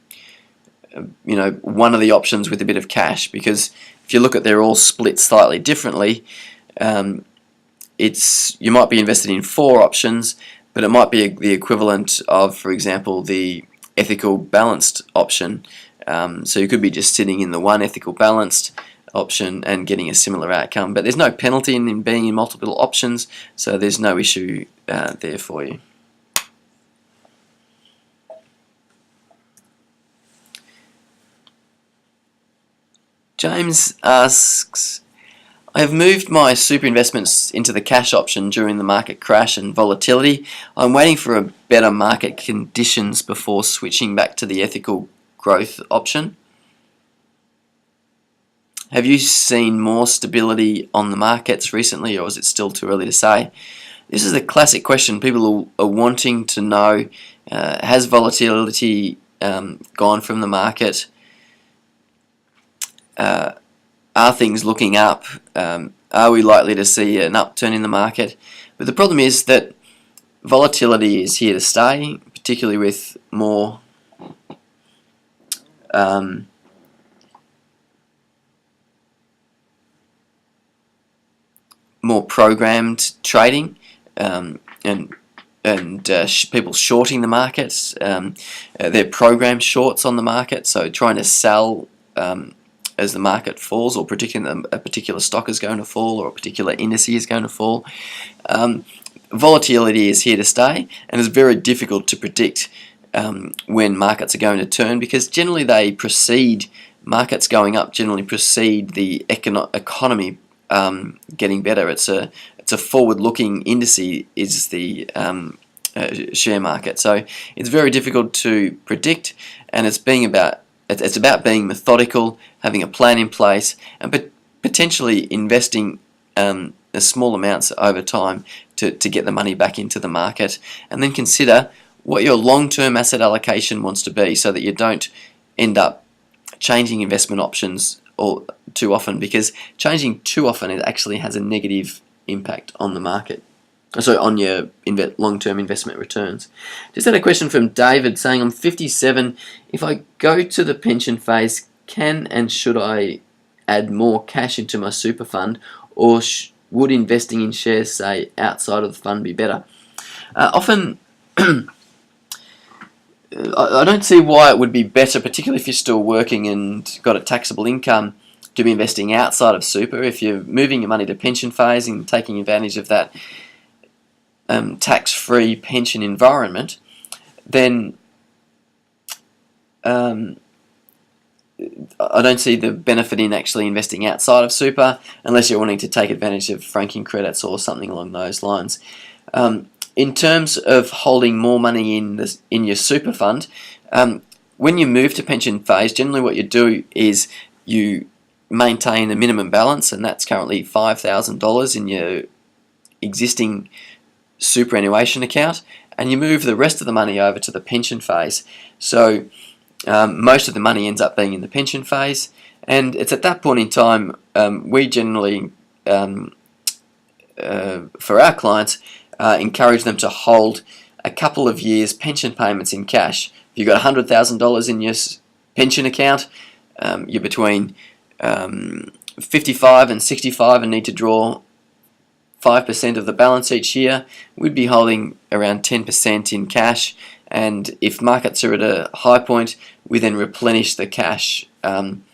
of the options with a bit of cash, because if you look at, they're all split slightly differently. You might be invested in 4 options, but it might be the equivalent of, for example, the ethical balanced option. So you could be just sitting in the one ethical balanced option and getting a similar outcome, but there's no penalty in being in multiple options, so there's no issue there for you. James asks, I have moved my super investments into the cash option during the market crash and volatility. I'm waiting for a better market conditions before switching back to the ethical growth option. Have you seen more stability on the markets recently, or is it still too early to say? This is a classic question. People are wanting to know, has volatility gone from the market? Are things looking up? Are we likely to see an upturn in the market? But the problem is that volatility is here to stay, particularly with more programmed trading, and people shorting the markets. They're programmed shorts on the market, so trying to sell as the market falls, or predicting that a particular stock is going to fall or a particular indice is going to fall. Volatility is here to stay, and it's very difficult to predict when markets are going to turn, because generally markets going up generally precede the economy getting better. It's a forward-looking indice is the share market, so it's very difficult to predict, and it's about being methodical, having a plan in place, and potentially investing small amounts over time to get the money back into the market, and then consider what your long-term asset allocation wants to be, so that you don't end up changing investment options too often, because changing too often it actually has a negative impact on the market. So on your long-term investment returns. Just had a question from David saying, I'm 57. If I go to the pension phase, can and should I add more cash into my super fund, or would investing in shares, say, outside of the fund be better? Often, I don't see why it would be better, particularly if you're still working and got a taxable income, to be investing outside of super. If you're moving your money to pension phase and taking advantage of that tax-free pension environment, then I don't see the benefit in actually investing outside of super, unless you're wanting to take advantage of franking credits or something along those lines. In terms of holding more money in your super fund, when you move to pension phase, generally what you do is you maintain a minimum balance, and that's currently $5,000 in your existing superannuation account, and you move the rest of the money over to the pension phase. So most of the money ends up being in the pension phase, and it's at that point in time we generally, for our clients, encourage them to hold a couple of years pension payments in cash. If you've got $100,000 in your pension account, you're between 55 and 65 and need to draw 5% of the balance each year, we'd be holding around 10% in cash, and if markets are at a high point, we then replenish the cash. Watching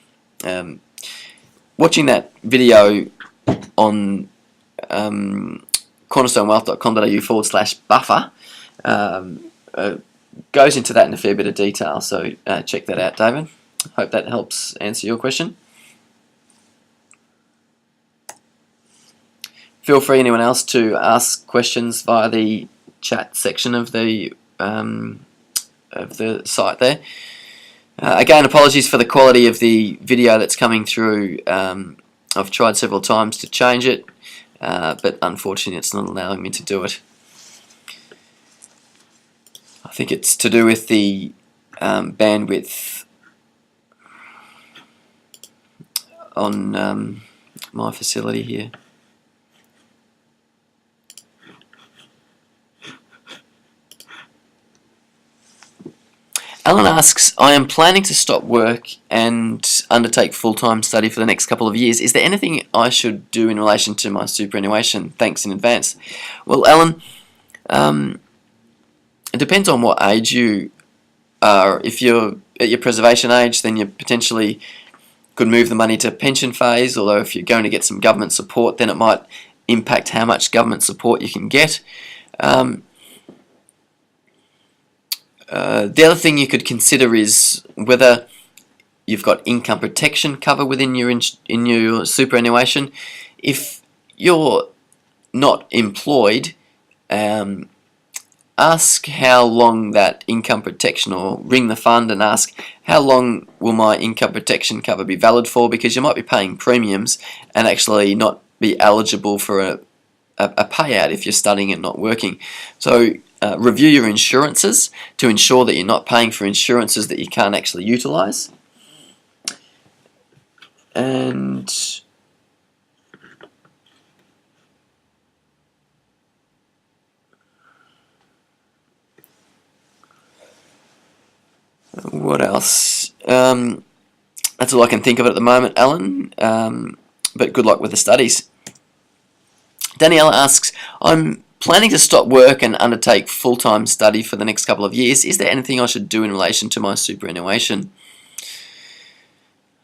that video on cornerstonewealth.com.au/buffer goes into that in a fair bit of detail, so check that out, David. Hope that helps answer your question. Feel free, anyone else, to ask questions via the chat section of the site there. Again, apologies for the quality of the video that's coming through. I've tried several times to change it, but unfortunately it's not allowing me to do it. I think it's to do with the bandwidth on my facility here. Alan asks, I am planning to stop work and undertake full-time study for the next couple of years. Is there anything I should do in relation to my superannuation? Thanks in advance. Well, Alan, it depends on what age you are. If you're at your preservation age, then you potentially could move the money to pension phase, although if you're going to get some government support, then it might impact how much government support you can get. The other thing you could consider is whether you've got income protection cover within your superannuation. If you're not employed, ask how long that income protection, or ring the fund and ask how long will my income protection cover be valid for, because you might be paying premiums and actually not be eligible for a payout if you're studying and not working. So review your insurances to ensure that you're not paying for insurances that you can't actually utilise. And what else? That's all I can think of at the moment, Alan. But good luck with the studies. Daniela asks, I'm planning to stop work and undertake full-time study for the next couple of years. Is there anything I should do in relation to my superannuation?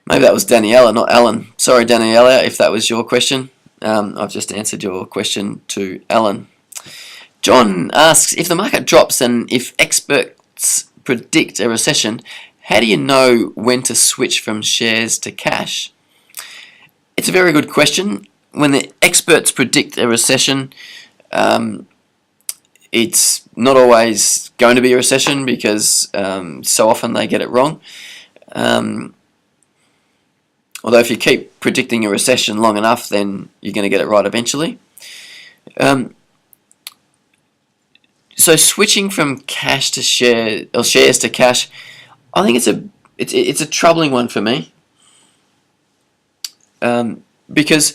Maybe that was Daniela, not Alan. Sorry, Daniela, if that was your question. I've just answered your question to Alan. John asks, if the market drops and if experts predict a recession, how do you know when to switch from shares to cash? It's a very good question. When the experts predict a recession, it's not always going to be a recession because so often they get it wrong. Although if you keep predicting a recession long enough, then you're going to get it right eventually. So switching from cash to share or shares to cash, I think it's a troubling one for me, because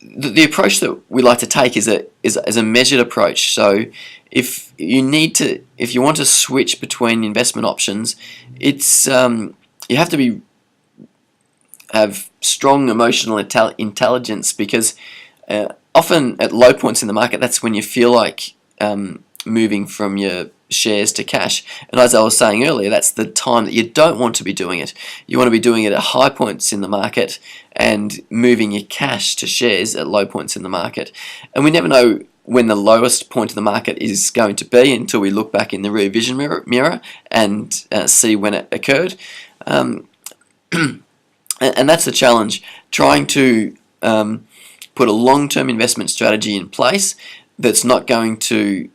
the approach that we like to take is a measured approach. So if you want to switch between investment options, it's you have to have strong emotional intelligence, because often at low points in the market, that's when you feel like moving from your shares to cash. And as I was saying earlier, that's the time that you don't want to be doing it. You want to be doing it at high points in the market and moving your cash to shares at low points in the market. And we never know when the lowest point of the market is going to be until we look back in the rear vision mirror and see when it occurred. And that's the challenge, trying to put a long-term investment strategy in place that's not going to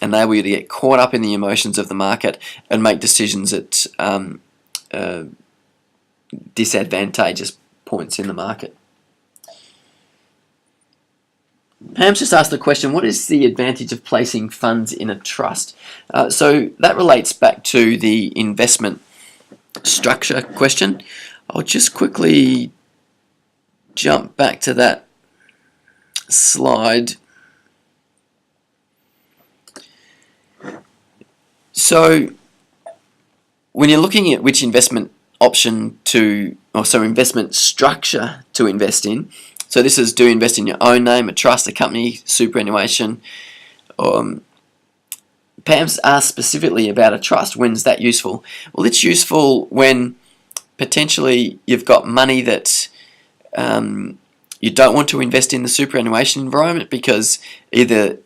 enable you to get caught up in the emotions of the market and make decisions at disadvantageous points in the market. Pam's just asked the question, what is the advantage of placing funds in a trust? So that relates back to the investment structure question. I'll just quickly jump back to that slide. So when you're looking at which investment option investment structure to invest in, so this is, do you invest in your own name, a trust, a company, superannuation? Pam's asked specifically about a trust. When's that useful? Well, it's useful when potentially you've got money that you don't want to invest in the superannuation environment because either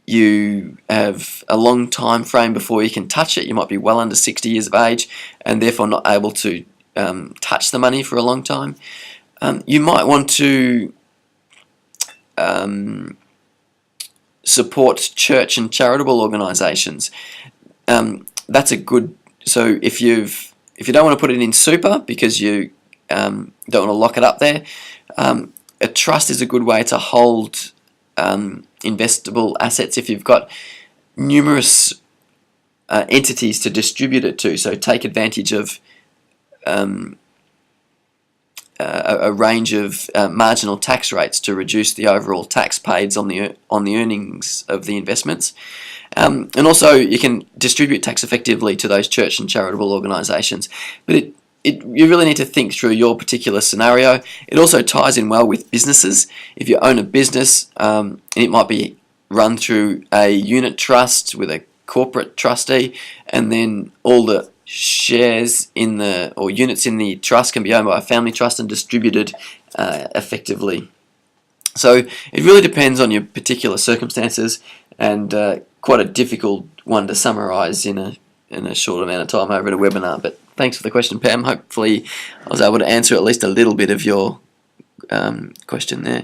you have a long time frame before you can touch it. You might be well under 60 years of age and therefore not able to touch the money for a long time. You might want to support church and charitable organisations. That's a good. So if you don't want to put it in super because you don't want to lock it up there, a trust is a good way to hold investable assets if you've got numerous entities to distribute it to. So take advantage of a range of marginal tax rates to reduce the overall tax paid on the earnings of the investments. And also you can distribute tax effectively to those church and charitable organisations. But you really need to think through your particular scenario. It also ties in well with businesses. If you own a business, and it might be run through a unit trust with a corporate trustee, and then all the shares or units in the trust can be owned by a family trust and distributed effectively. So it really depends on your particular circumstances, and quite a difficult one to summarise in a short amount of time over at a webinar. But thanks for the question, Pam. Hopefully I was able to answer at least a little bit of your question there.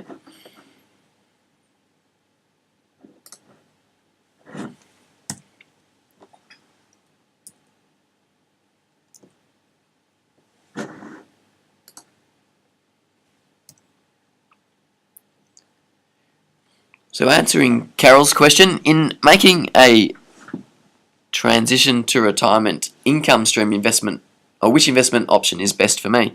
So answering Carol's question, in making a transition to retirement income stream investment, or which investment option is best for me?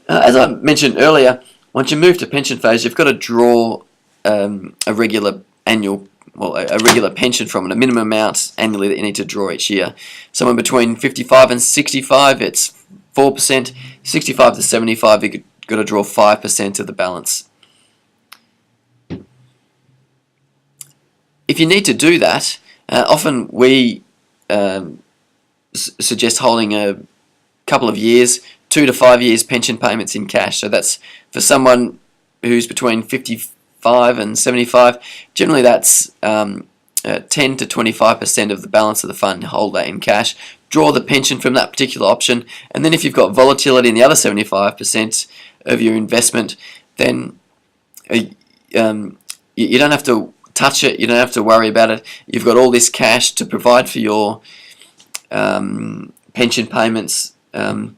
As I mentioned earlier, once you move to pension phase, you've got to draw a regular pension from it, a minimum amount annually that you need to draw each year. Somewhere between 55 and 65, it's 4%. 65 to 75, you've got to draw 5% of the balance. if you need to do that, often we suggest holding a couple of years, 2 to 5 years pension payments in cash. So that's for someone who's between 55 and 75. Generally, that's 10 to 25% of the balance of the fund. Hold that in cash. Draw the pension from that particular option, and then if you've got volatility in the other 75% of your investment, then you don't have to touch it. You don't have to worry about it. You've got all this cash to provide for your pension payments over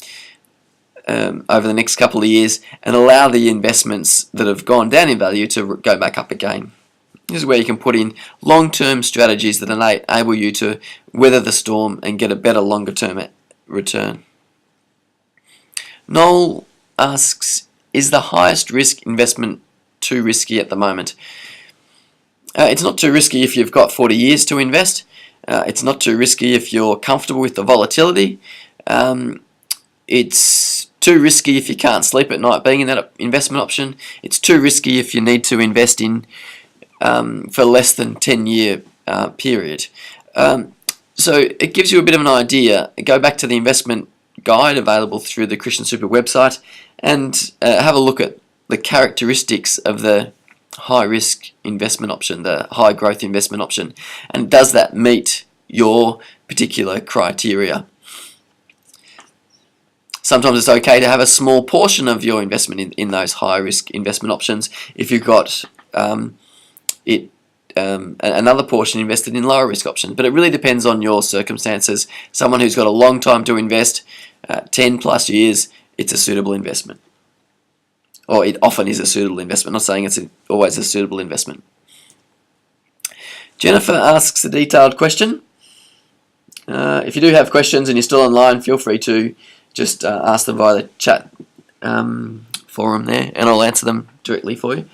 the next couple of years, and allow the investments that have gone down in value to go back up again. This is where you can put in long-term strategies that enable you to weather the storm and get a better longer-term return. Noel asks, is the highest risk investment too risky at the moment? It's not too risky if you've got 40 years to invest. It's not too risky if you're comfortable with the volatility. It's too risky if you can't sleep at night being in that investment option. It's too risky if you need to invest in for less than 10-year period. So it gives you a bit of an idea. Go back to the investment guide available through the Christian Super website and have a look at the characteristics of the high risk investment option, the high growth investment option, and does that meet your particular criteria? Sometimes it's okay to have a small portion of your investment in those high risk investment options if you've got another portion invested in lower risk options, but it really depends on your circumstances. Someone who's got a long time to invest, 10 plus years, it's a suitable investment. Or it often is a suitable investment. I'm not saying it's always a suitable investment. Jennifer asks a detailed question. If you do have questions and you're still online, feel free to just ask them via the chat forum there, and I'll answer them directly for you.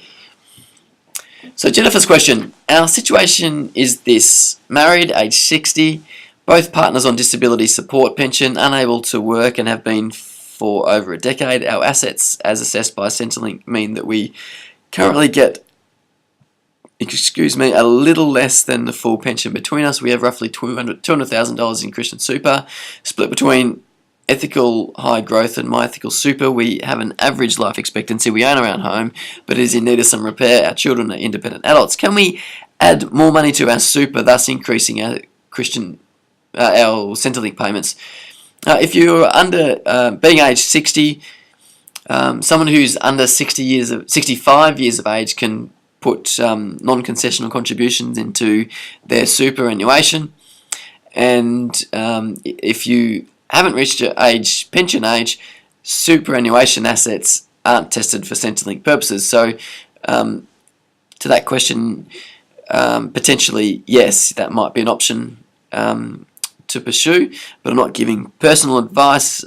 So Jennifer's question, our situation is this: married, age 60, both partners on disability support pension, unable to work and have been for over a decade. Our assets, as assessed by Centrelink, mean that we currently get, a little less than the full pension between us. We have roughly $200,000 in Christian Super, split between ethical high growth and my ethical super. We have an average life expectancy. We own our own home, but it is in need of some repair. Our children are independent adults. Can we add more money to our super, thus increasing our our Centrelink payments? If you're under being age 60, someone who's under 65 years of age can put non-concessional contributions into their superannuation, and if you haven't reached your pension age, superannuation assets aren't tested for Centrelink purposes. So to that question, potentially yes, that might be an option to pursue, but I'm not giving personal advice.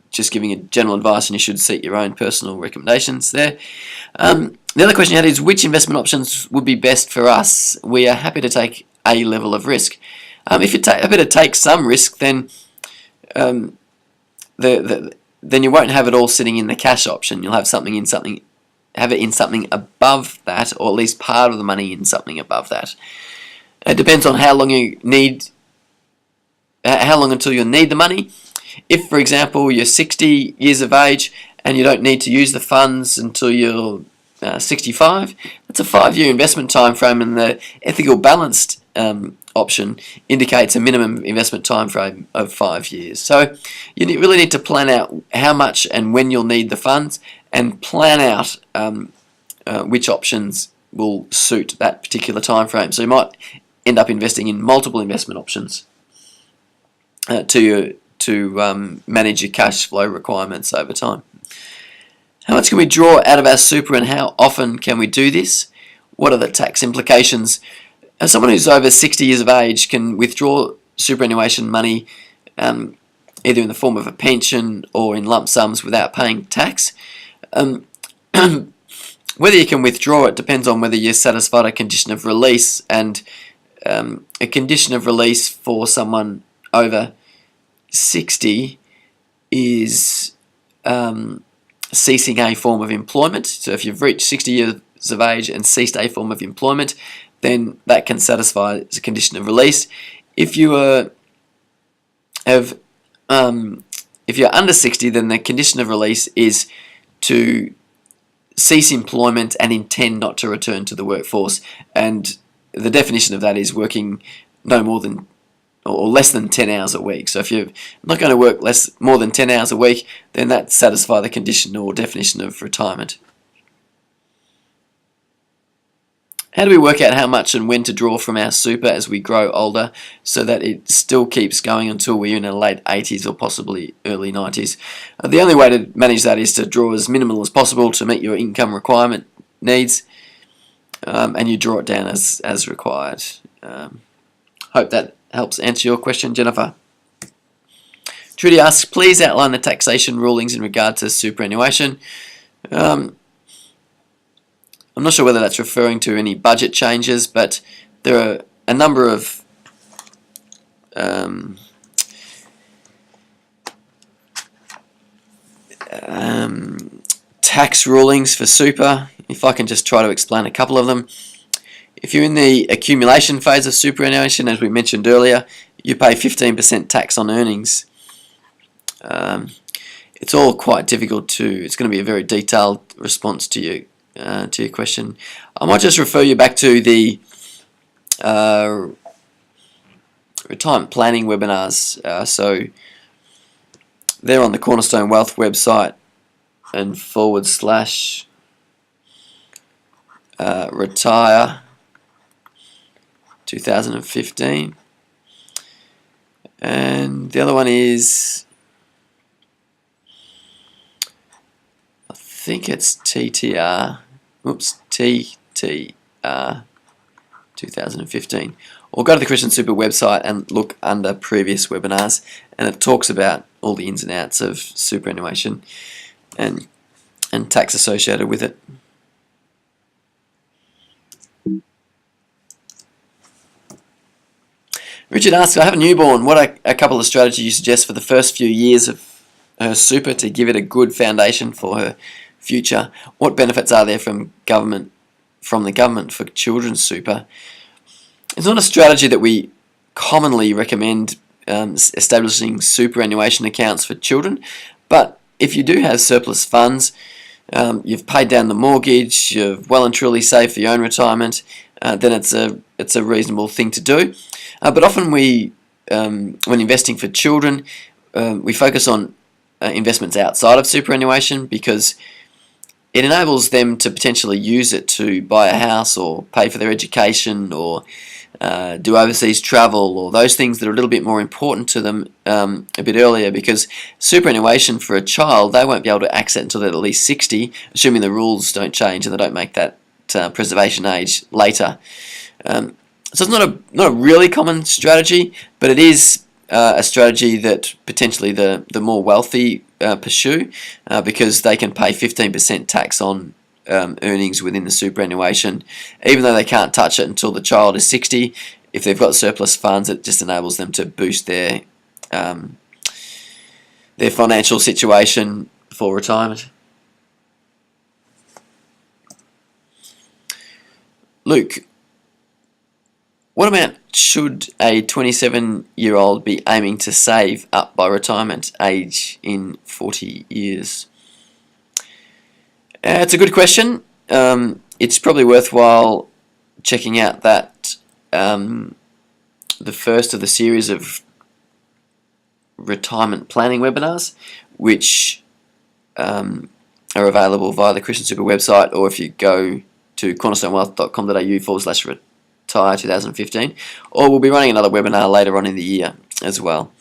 Just giving a general advice, and you should seek your own personal recommendations there. The other question you had is, which investment options would be best for us? We are happy to take a level of risk. If you're happy to take some risk, then then you won't have it all sitting in the cash option. You'll have have it in something above that, or at least part of the money in something above that. It depends on how long you need, how long until you need the money. If, for example, you're 60 years of age and you don't need to use the funds until you're 65, that's a 5-year investment time frame, and the ethical balanced option indicates a minimum investment time frame of 5 years. So you really need to plan out how much and when you'll need the funds, and plan out which options will suit that particular time frame. So you might end up investing in multiple investment options to manage your cash flow requirements over time. How much can we draw out of our super, and how often can we do this? What are the tax implications? As someone who's over 60 years of age can withdraw superannuation money either in the form of a pension or in lump sums without paying tax. Whether you can withdraw it depends on whether you're satisfied a condition of release, and a condition of release for someone over 60 is ceasing a form of employment. So if you've reached 60 of age and ceased a form of employment, then that can satisfy as a condition of release. If you if you're under 60, then the condition of release is to cease employment and intend not to return to the workforce. And the definition of that is working no more than or less than 10 hours a week. So if you're not going to work more than 10 hours a week, then that satisfies the condition or definition of retirement. How do we work out how much and when to draw from our super as we grow older so that it still keeps going until we're in our late 80s or possibly early 90s? The only way to manage that is to draw as minimal as possible to meet your income requirement needs, and you draw it down as required. Hope that helps answer your question, Jennifer. Trudy asks, please outline the taxation rulings in regard to superannuation. I'm not sure whether that's referring to any budget changes, but there are a number of tax rulings for super. If I can just try to explain a couple of them. If you're in the accumulation phase of superannuation, as we mentioned earlier, you pay 15% tax on earnings. It's all quite difficult to. It's going to be a very detailed response to your question. I might just refer you back to the retirement planning webinars. So they're on the Cornerstone Wealth website and / retire 2015, and the other one is, I think it's TTR 2015, or go to the Christian Super website and look under previous webinars, and it talks about all the ins and outs of superannuation and tax associated with it. Richard asks, I have a newborn. What are a couple of strategies you suggest for the first few years of her super to give it a good foundation for her future? What benefits are there from the government for children's super? It's not a strategy that we commonly recommend, establishing superannuation accounts for children, but if you do have surplus funds, you've paid down the mortgage, you're well and truly saved for your own retirement, then it's a reasonable thing to do. But often when investing for children, we focus on investments outside of superannuation because it enables them to potentially use it to buy a house or pay for their education or do overseas travel, or those things that are a little bit more important to them a bit earlier, because superannuation for a child, they won't be able to access it until they're at least 60, assuming the rules don't change and they don't make that preservation age later. So it's not a really common strategy, but it is a strategy that potentially the more wealthy pursue, because they can pay 15% tax on earnings within the superannuation, even though they can't touch it until the child is 60. If they've got surplus funds, it just enables them to boost their financial situation for retirement. Luke, what amount should a 27-year-old be aiming to save up by retirement age in 40 years? It's a good question. It's probably worthwhile checking out that the first of the series of retirement planning webinars, which are available via the Christian Super website, or if you go to cornerstonewealth.com.au/retire 2015, or we'll be running another webinar later on in the year as well.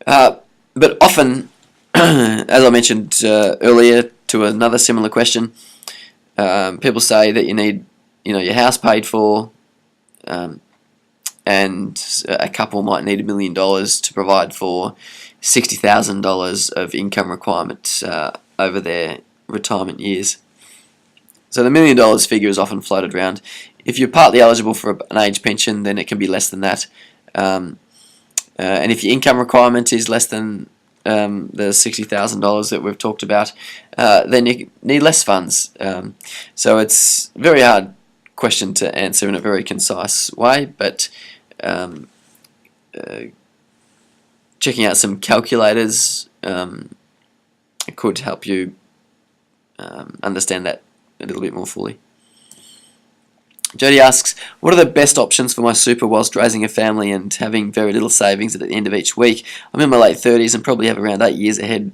But often, as I mentioned earlier to another similar question, people say that you need, your house paid for, and a couple might need $1 million to provide for $60,000 of income requirement over their retirement years. So the $1 million figure is often floated around. If you're partly eligible for an age pension, then it can be less than that. And if your income requirement is less than the $60,000 that we've talked about, then you need less funds. So it's a very hard question to answer in a very concise way, but checking out some calculators could help you understand that a little bit more fully. Jody asks, what are the best options for my super whilst raising a family and having very little savings at the end of each week? I'm in my late 30s and probably have around 8 years ahead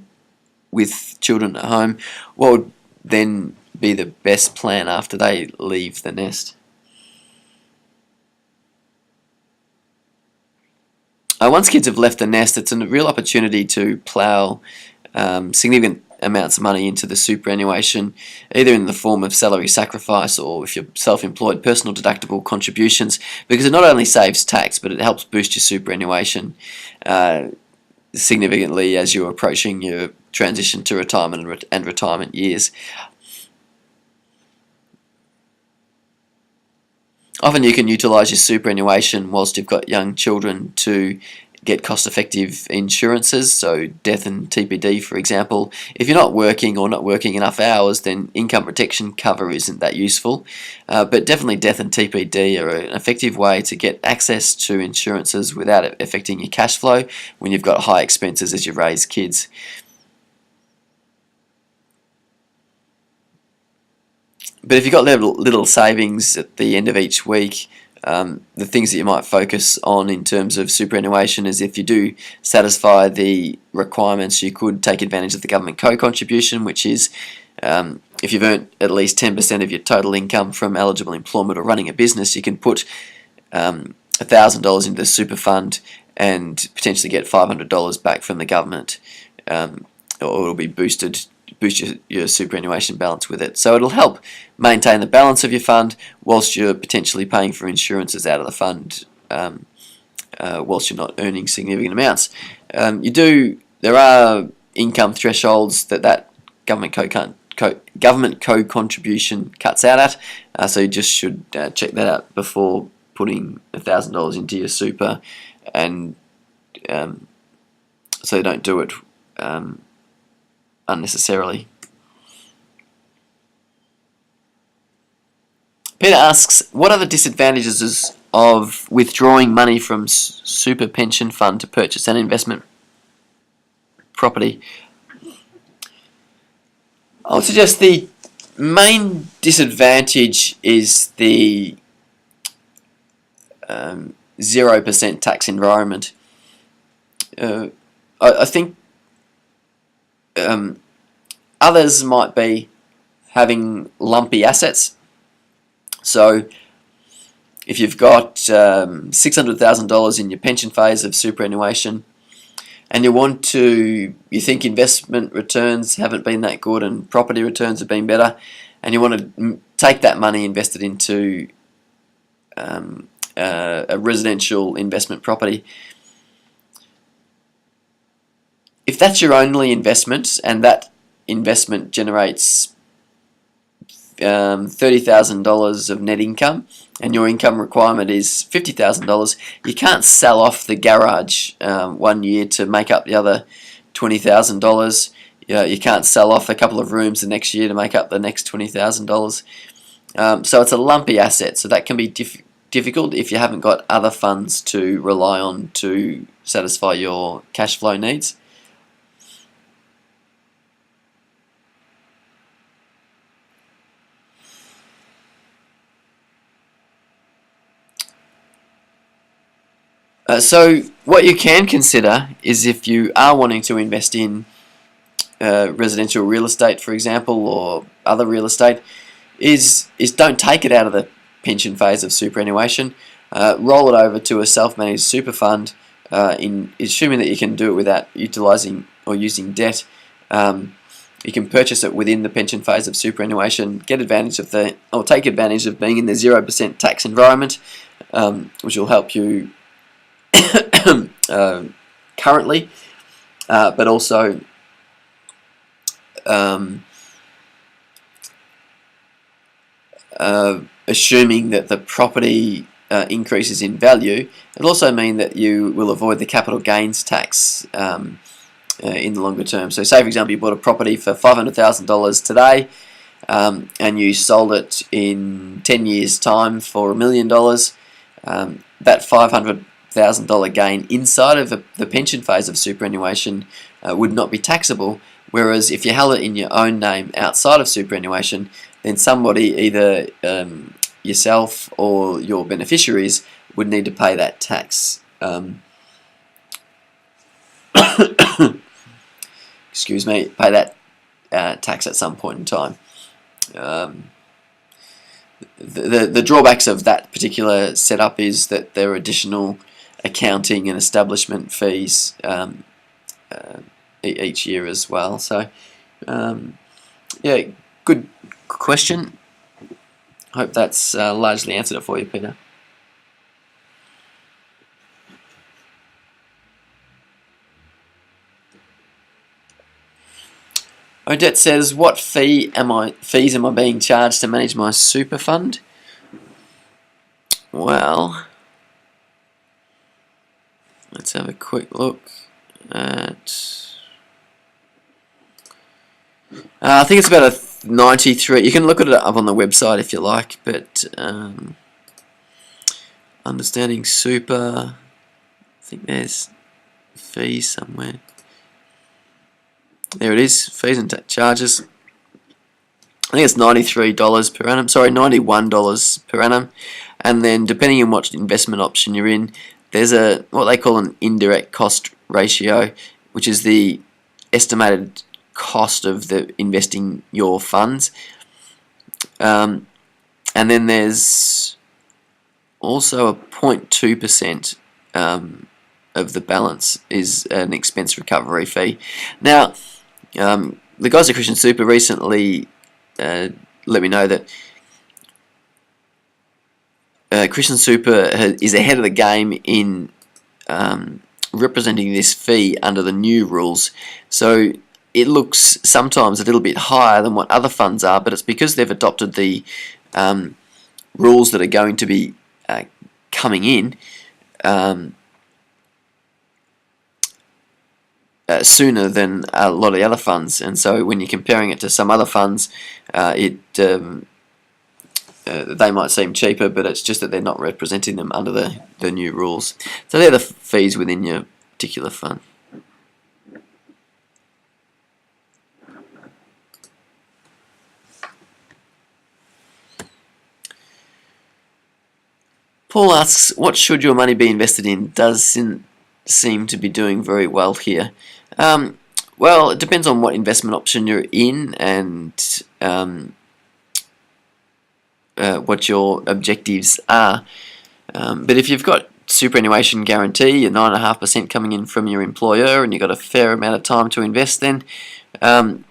with children at home. What would then be the best plan after they leave the nest? Once kids have left the nest, it's a real opportunity to plough significant amounts of money into the superannuation, either in the form of salary sacrifice or, if you're self-employed, personal deductible contributions, because it not only saves tax, but it helps boost your superannuation significantly as you're approaching your transition to retirement and retirement years. Often you can utilise your superannuation whilst you've got young children to get cost-effective insurances, so death and TPD, for example. If you're not working or not working enough hours, then income protection cover isn't that useful. But definitely death and TPD are an effective way to get access to insurances without it affecting your cash flow when you've got high expenses as you raise kids. But if you've got little savings at the end of each week, the things that you might focus on in terms of superannuation is, if you do satisfy the requirements, you could take advantage of the government co-contribution, which is if you've earned at least 10% of your total income from eligible employment or running a business, you can put $1,000 into the super fund and potentially get $500 back from the government, or it'll be boost your superannuation balance with it. So it'll help maintain the balance of your fund whilst you're potentially paying for insurances out of the fund, whilst you're not earning significant amounts. There are income thresholds that government co-contribution cuts out at, so you just should check that out before putting $1,000 into your super, and so you don't do it unnecessarily. Peter asks, what are the disadvantages of withdrawing money from super pension fund to purchase an investment property? I would suggest the main disadvantage is the 0% tax environment. I think others might be having lumpy assets. So if you've got $600,000 in your pension phase of superannuation, and you think investment returns haven't been that good and property returns have been better, and you want to take that money invested into a residential investment property, if that's your only investment and that investment generates $30,000 of net income and your income requirement is $50,000, you can't sell off the garage 1 year to make up the other $20,000. You can't sell off a couple of rooms the next year to make up the next $20,000. So it's a lumpy asset, so that can be difficult if you haven't got other funds to rely on to satisfy your cash flow needs. So what you can consider is, if you are wanting to invest in residential real estate, for example, or other real estate, is don't take it out of the pension phase of superannuation. Roll it over to a self-managed super fund, assuming that you can do it without utilising or using debt. You can purchase it within the pension phase of superannuation, take advantage of being in the 0% tax environment, which will help you currently, but also assuming that the property increases in value. It'll also mean that you will avoid the capital gains tax in the longer term. So say for example you bought a property for $500,000 today, and you sold it in 10 years time for $1 million. That $500,000 gain inside of the pension phase of superannuation would not be taxable, whereas if you held it in your own name outside of superannuation, then somebody, either yourself or your beneficiaries, would need to pay that tax. Excuse me, pay that tax at some point in time. The drawbacks of that particular setup is that there are additional accounting and establishment fees each year as well. So, yeah, good question. Hope that's largely answered it for you, Peter. Odette says, what fees am I being charged to manage my super fund? Well, let's have a quick look at... I think it's about a 93. You can look at it up on the website if you like, but understanding super, I think there's fees somewhere. There it is, fees and charges. I think it's $93 per annum, sorry, $91 per annum. And then depending on what investment option you're in, there's what they call an indirect cost ratio, which is the estimated cost of investing your funds. And then there's also a 0.2% of the balance is an expense recovery fee. Now, the guys at Christian Super recently let me know that Christian Super is ahead of the game in representing this fee under the new rules. So it looks sometimes a little bit higher than what other funds are, but it's because they've adopted the rules that are going to be coming in sooner than a lot of the other funds, and so when you're comparing it to some other funds, they might seem cheaper, but it's just that they're not representing them under the new rules. So they're the fees within your particular fund. Paul asks, what should your money be invested in? Doesn't seem to be doing very well here. Well, it depends on what investment option you're in and what your objectives are. But if you've got superannuation guarantee, your 9.5% coming in from your employer, and you've got a fair amount of time to invest, then you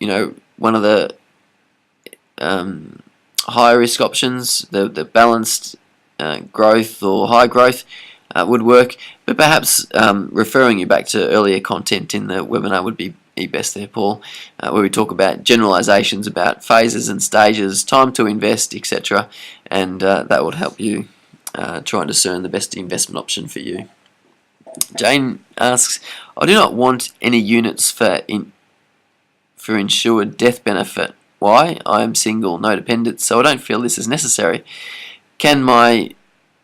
know, one of the higher risk options, the balanced growth or high growth, would work, but perhaps referring you back to earlier content in the webinar would be best there, Paul, where we talk about generalizations about phases and stages, time to invest, etc., and that would help you try and discern the best investment option for you. Jane asks, I do not want any units for insured death benefit. Why? I am single, no dependents, so I don't feel this is necessary. Can my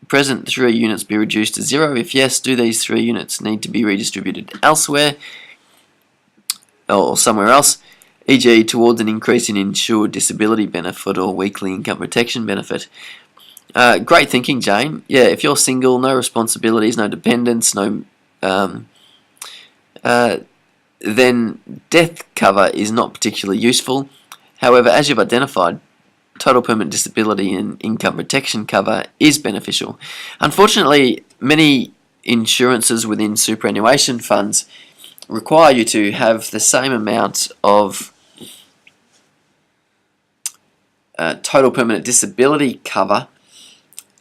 present 3 units be reduced to 0? If yes, do these 3 units need to be redistributed elsewhere or somewhere else, e.g. towards an increase in insured disability benefit or weekly income protection benefit? Great thinking, Jane. Yeah, if you're single, no responsibilities, no dependents, then death cover is not particularly useful. However, as you've identified, total permanent disability and income protection cover is beneficial. Unfortunately, many insurances within superannuation funds require you to have the same amount of total permanent disability cover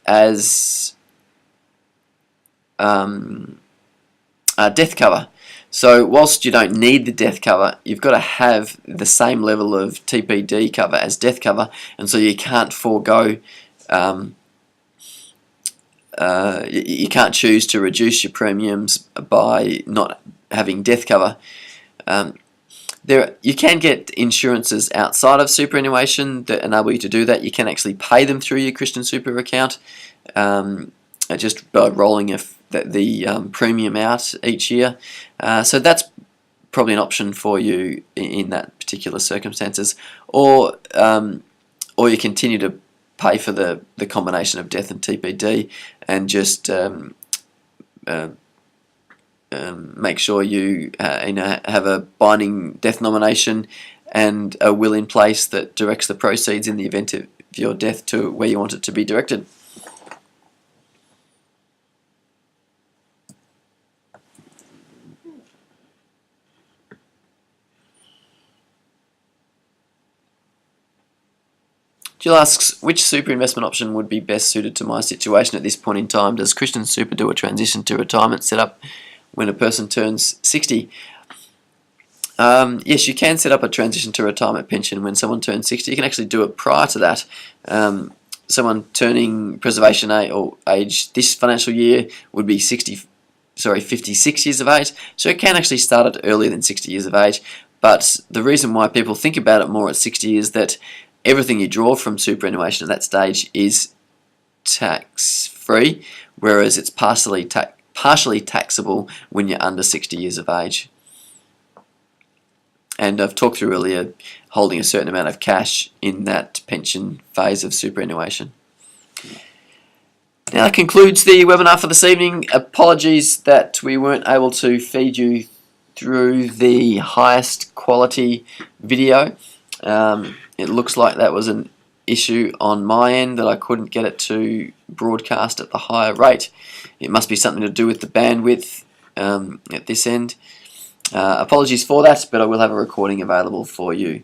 as death cover. So whilst you don't need the death cover, you've got to have the same level of TPD cover as death cover, and so you can't forego, you can't choose to reduce your premiums by not having death cover. You can get insurances outside of superannuation that enable you to do that. You can actually pay them through your Christian Super account, just by rolling the premium out each year. So that's probably an option for you in that particular circumstances, or you continue to pay for the combination of death and TPD, and just make sure you have a binding death nomination and a will in place that directs the proceeds in the event of your death to where you want it to be directed. Jill asks, which super investment option would be best suited to my situation at this point in time? Does Christian Super do a transition to retirement setup when a person turns 60? Yes, you can set up a transition to retirement pension when someone turns 60. You can actually do it prior to that. Someone turning preservation age this financial year would be 56 years of age. So it can actually start at earlier than 60 years of age. But the reason why people think about it more at 60 is that everything you draw from superannuation at that stage is tax-free, whereas it's partially taxable when you're under 60 years of age. And I've talked through earlier holding a certain amount of cash in that pension phase of superannuation. Now that concludes the webinar for this evening. Apologies that we weren't able to feed you through the highest quality video. It looks like that was an issue on my end, that I couldn't get it to broadcast at the higher rate. It must be something to do with the bandwidth at this end. Apologies for that, but I will have a recording available for you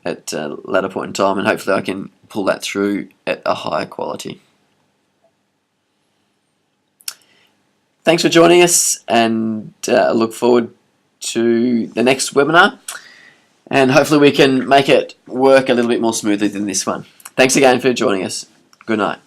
at a later point in time, and hopefully I can pull that through at a higher quality. Thanks for joining us, and I look forward to the next webinar. And hopefully we can make it work a little bit more smoothly than this one. Thanks again for joining us. Good night.